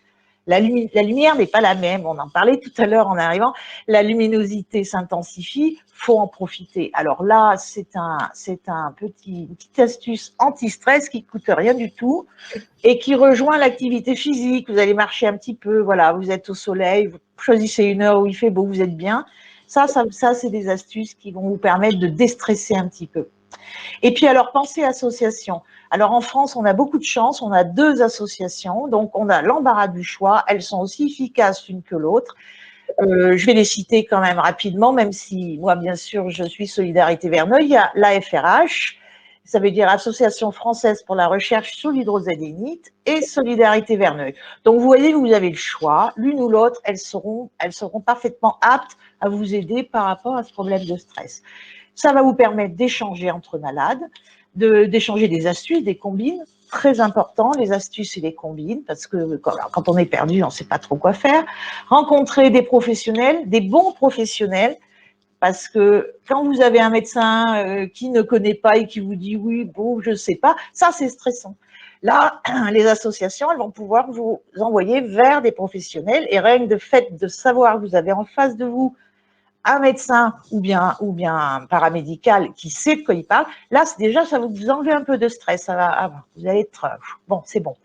[SPEAKER 4] La lumière n'est pas la même. On en parlait tout à l'heure en arrivant. La luminosité s'intensifie. Faut en profiter. Alors là, c'est une petite astuce anti-stress qui coûte rien du tout et qui rejoint l'activité physique. Vous allez marcher un petit peu. Voilà, vous êtes au soleil. Vous choisissez une heure où il fait beau. Vous êtes bien. Ça, c'est des astuces qui vont vous permettre de déstresser un petit peu. Et puis alors, pensez association. Alors en France, on a beaucoup de chance, on a 2 associations, donc on a l'embarras du choix, elles sont aussi efficaces l'une que l'autre. Je vais les citer quand même rapidement, même si moi, bien sûr, je suis Solidarité Verneuil. Il y a l'AFRH, ça veut dire Association française pour la recherche sur l'hydrosadénite, et Solidarité Verneuil. Donc vous voyez, vous avez le choix, l'une ou l'autre, elles seront parfaitement aptes à vous aider par rapport à ce problème de stress. Ça va vous permettre d'échanger entre malades, d'échanger des astuces, des combines. Très important, les astuces et les combines, parce que quand on est perdu, on ne sait pas trop quoi faire. Rencontrer des professionnels, des bons professionnels, parce que quand vous avez un médecin qui ne connaît pas et qui vous dit oui, bon, je ne sais pas, ça c'est stressant. Là, les associations, elles vont pouvoir vous envoyer vers des professionnels et rien que de fait de savoir que vous avez en face de vous un médecin ou bien un paramédical qui sait de quoi il parle, là, déjà, ça vous enlève un peu de stress. Ça va, vous allez être, bon, c'est bon.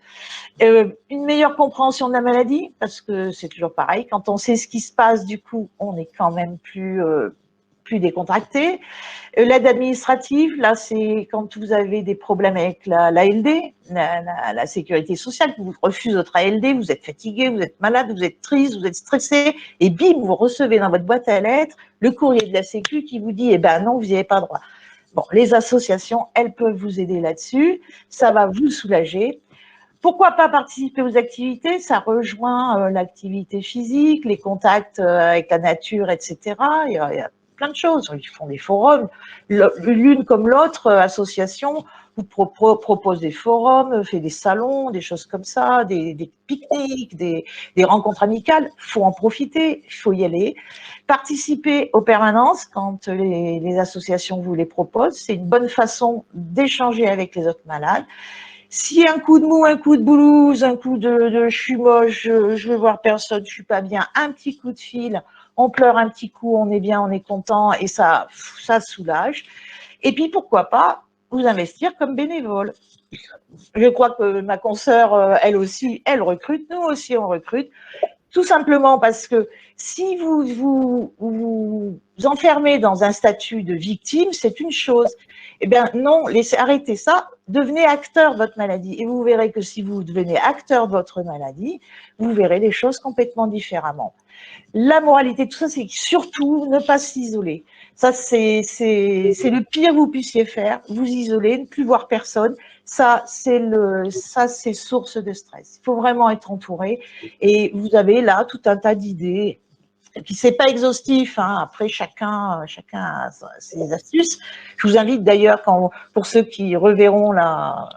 [SPEAKER 4] Une meilleure compréhension de la maladie, parce que c'est toujours pareil, quand on sait ce qui se passe, du coup, on est quand même plus décontracté. L'aide administrative, là, c'est quand vous avez des problèmes avec l'ALD, la sécurité sociale, qui vous refuse votre ALD, vous êtes fatigué, vous êtes malade, vous êtes triste, vous êtes stressé, et bim, vous recevez dans votre boîte à lettres le courrier de la Sécu qui vous dit, eh ben non, vous n'y avez pas droit. Bon, les associations, elles peuvent vous aider là-dessus, ça va vous soulager. Pourquoi pas participer aux activités? Ça rejoint l'activité physique, les contacts avec la nature, etc. Il y a plein de choses. Ils font des forums. L'une comme l'autre association vous propose des forums, fait des salons, des choses comme ça, des pique-niques, des rencontres amicales. Il faut en profiter, il faut y aller. Participer aux permanences quand les associations vous les proposent. C'est une bonne façon d'échanger avec les autres malades. Si un coup de mou, un coup de blues, un coup de je suis moche, je veux voir personne, je suis pas bien, un petit coup de fil, on pleure un petit coup, on est bien, on est content et ça soulage. Et puis pourquoi pas vous investir comme bénévole. Je crois que ma consoeur, elle aussi, elle recrute, nous aussi on recrute. Tout simplement parce que si vous enfermez dans un statut de victime, c'est une chose. Eh bien non, arrêtez ça, devenez acteur de votre maladie. Et vous verrez que si vous devenez acteur de votre maladie, vous verrez les choses complètement différemment. La moralité de tout ça, c'est surtout ne pas s'isoler. Ça, c'est le pire que vous puissiez faire, vous isoler, ne plus voir personne. Ça, c'est source de stress. Il faut vraiment être entouré. Et vous avez là tout un tas d'idées. Et puis, c'est pas exhaustif, hein. Après, chacun a ses astuces. Je vous invite d'ailleurs, pour ceux qui reverront la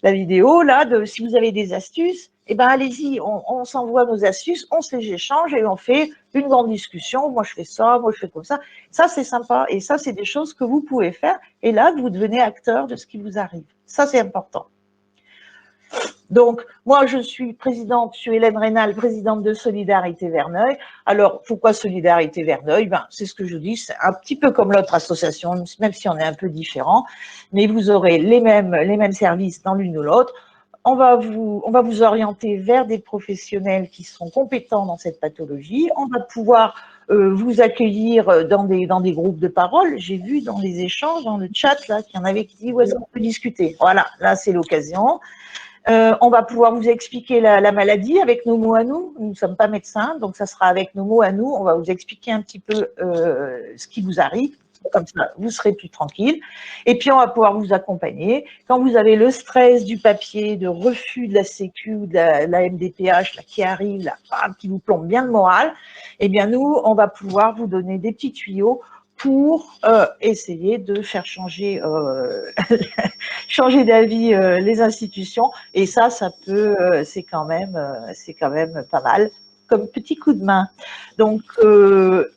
[SPEAKER 4] vidéo, là, si vous avez des astuces, eh ben, allez-y, on s'envoie nos astuces, on se les échange et on fait une grande discussion. Moi, je fais ça, moi, je fais comme ça. Ça, c'est sympa. Et ça, c'est des choses que vous pouvez faire. Et là, vous devenez acteur de ce qui vous arrive. Ça, c'est important. Donc, moi, je suis Hélène Rénal, présidente de Solidarité Verneuil. Alors, pourquoi Solidarité Verneuil? Ben, c'est ce que je dis, c'est un petit peu comme l'autre association, même si on est un peu différent, mais vous aurez les mêmes services dans l'une ou l'autre. On va vous orienter vers des professionnels qui sont compétents dans cette pathologie. On va pouvoir vous accueillir dans des groupes de parole. J'ai vu dans les échanges, dans le chat, là, qu'il y en avait qui disent « où est-ce qu'on peut discuter ?» Voilà, là, c'est l'occasion. On va pouvoir vous expliquer la maladie avec nos mots à nous. Nous ne sommes pas médecins, donc ça sera avec nos mots à nous. On va vous expliquer un petit peu ce qui vous arrive. Comme ça, vous serez plus tranquille. Et puis, on va pouvoir vous accompagner. Quand vous avez le stress du papier, de refus de la Sécu, de la MDPH là, qui arrive, là, qui vous plombe bien le moral, eh bien, nous, on va pouvoir vous donner des petits tuyaux pour essayer de faire changer d'avis les institutions. Et ça peut, c'est quand même pas mal comme petit coup de main. Donc,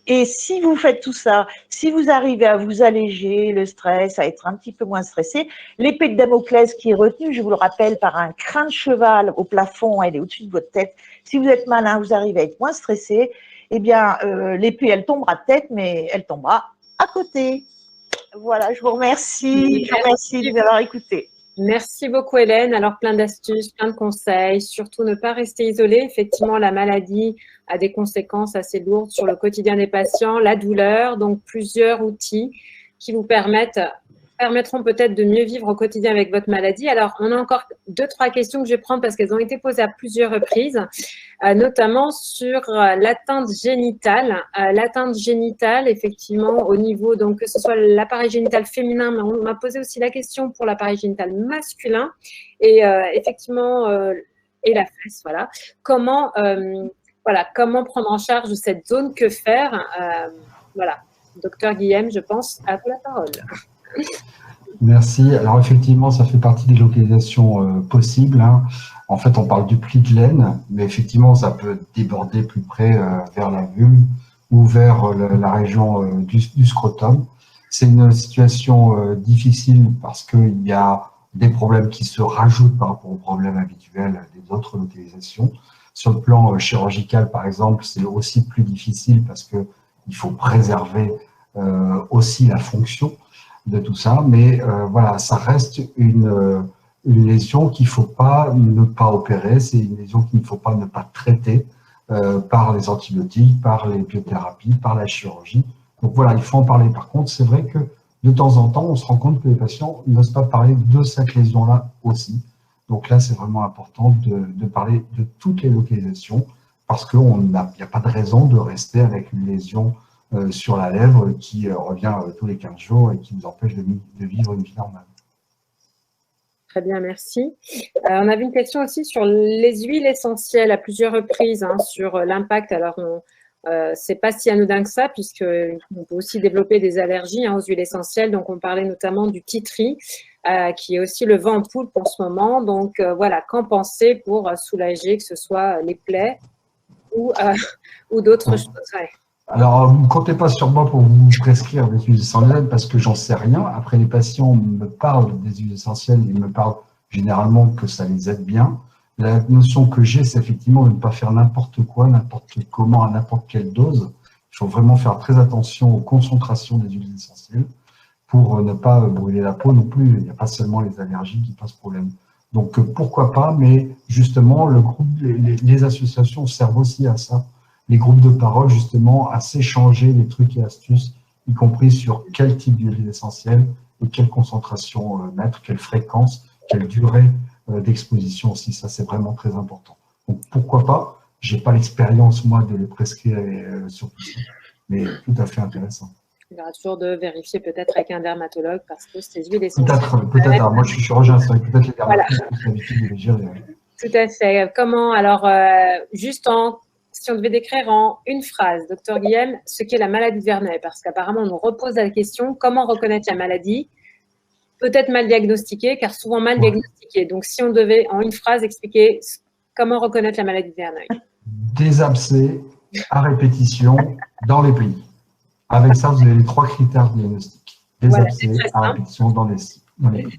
[SPEAKER 4] et si vous faites tout ça, si vous arrivez à vous alléger le stress, à être un petit peu moins stressé, l'épée de Damoclès qui est retenue, je vous le rappelle, par un crin de cheval au plafond, elle est au-dessus de votre tête. Si vous êtes malin, vous arrivez à être moins stressé, eh bien, l'épée, elle tombera de tête, mais elle tombera à côté. Voilà, je vous remercie. Je vous remercie de nous avoir écoutés.
[SPEAKER 1] Merci beaucoup Hélène. Alors plein d'astuces, plein de conseils, surtout ne pas rester isolé. Effectivement, la maladie a des conséquences assez lourdes sur le quotidien des patients, la douleur, donc plusieurs outils qui vous permettront peut-être de mieux vivre au quotidien avec votre maladie. Alors, on a encore 2-3 questions que je vais prendre parce qu'elles ont été posées à plusieurs reprises, notamment sur l'atteinte génitale. L'atteinte génitale, effectivement, au niveau, donc que ce soit l'appareil génital féminin, mais on m'a posé aussi la question pour l'appareil génital masculin et effectivement, et la fesse, voilà. Comment prendre en charge cette zone, que faire? Voilà. Docteur Guillaume, je pense, à vous la parole.
[SPEAKER 2] Merci. Alors effectivement, ça fait partie des localisations possibles, hein. En fait, on parle du pli de laine, mais effectivement, ça peut déborder plus près vers la vulve ou vers la région du scrotum. C'est une situation difficile parce qu'il y a des problèmes qui se rajoutent par rapport aux problèmes habituels des autres localisations. Sur le plan chirurgical, par exemple, c'est aussi plus difficile parce qu'il faut préserver aussi la fonction de tout ça, mais voilà, ça reste une lésion qu'il ne faut pas ne pas opérer, c'est une lésion qu'il ne faut pas ne pas traiter par les antibiotiques, par les biothérapies, par la chirurgie. Donc voilà, il faut en parler. Par contre, c'est vrai que de temps en temps, on se rend compte que les patients n'osent pas parler de cette lésion-là aussi. Donc là, c'est vraiment important de parler de toutes les localisations parce qu'il n'y a pas de raison de rester avec une lésion sur la lèvre qui revient tous les 15 jours et qui nous empêche de vivre une vie normale.
[SPEAKER 1] Très bien, merci. On avait une question aussi sur les huiles essentielles à plusieurs reprises, hein, sur l'impact. Alors, c'est pas si anodin que ça, puisqu'on peut aussi développer des allergies aux huiles essentielles. Donc, on parlait notamment du tea tree, qui est aussi le vent en poulpe en ce moment. Donc, voilà, qu'en penser pour soulager, que ce soit les plaies ou d'autres choses. Ouais.
[SPEAKER 2] Alors, ne comptez pas sur moi pour vous prescrire des huiles essentielles parce que j'en sais rien. Après, les patients me parlent des huiles essentielles, ils me parlent généralement que ça les aide bien. La notion que j'ai, c'est effectivement de ne pas faire n'importe quoi, n'importe comment, à n'importe quelle dose. Il faut vraiment faire très attention aux concentrations des huiles essentielles pour ne pas brûler la peau non plus. Il n'y a pas seulement les allergies qui posent problème. Donc, pourquoi pas, mais justement, le groupe, les associations servent aussi à ça. Les groupes de parole, justement, à s'échanger des trucs et astuces, y compris sur quel type d'huile essentielle et quelle concentration mettre, quelle fréquence, quelle durée d'exposition aussi. Ça, c'est vraiment très important. Donc, pourquoi pas? Je n'ai pas l'expérience, moi, de les prescrire sur tout ça, mais tout à fait intéressant.
[SPEAKER 1] Il y aura toujours de vérifier peut-être avec un dermatologue parce que ces huiles essentielles…
[SPEAKER 2] Peut-être. Moi, je suis chirurgien, c'est peut-être les dermatologues qui ont l'habitude de les gérer.
[SPEAKER 1] Tout à fait. Comment, alors, si on devait décrire en une phrase, docteur Guillem, ce qu'est la maladie de Verneuil, parce qu'apparemment, on nous repose la question, comment reconnaître la maladie? Peut-être mal diagnostiquée, car souvent mal diagnostiquée. Donc, si on devait, en une phrase, expliquer comment reconnaître la maladie de Verneuil.
[SPEAKER 2] Des abcès à répétition dans les pays. Avec ça, vous avez les 3 critères diagnostiques. Des abcès à répétition dans les pays.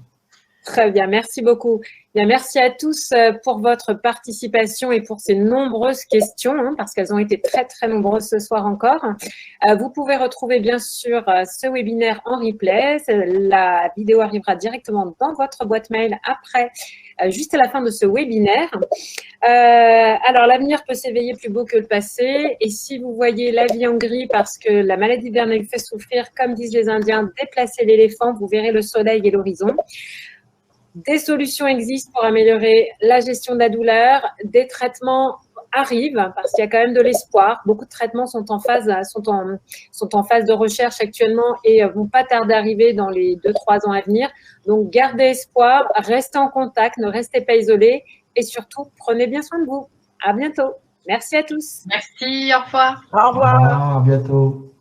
[SPEAKER 1] Très bien, merci beaucoup. Bien, merci à tous pour votre participation et pour ces nombreuses questions, parce qu'elles ont été très, très nombreuses ce soir encore. Vous pouvez retrouver bien sûr ce webinaire en replay. La vidéo arrivera directement dans votre boîte mail après, juste à la fin de ce webinaire. Alors, l'avenir peut s'éveiller plus beau que le passé. Et si vous voyez la vie en gris parce que la maladie de Verneuil fait souffrir, comme disent les Indiens, déplacez l'éléphant, vous verrez le soleil et l'horizon. Des solutions existent pour améliorer la gestion de la douleur. Des traitements arrivent parce qu'il y a quand même de l'espoir. Beaucoup de traitements sont en phase de recherche actuellement et vont pas tarder à arriver dans les 2-3 ans à venir. Donc, gardez espoir, restez en contact, ne restez pas isolés et surtout, prenez bien soin de vous. À bientôt. Merci à tous.
[SPEAKER 3] Merci, au revoir.
[SPEAKER 4] Au revoir.
[SPEAKER 2] À bientôt.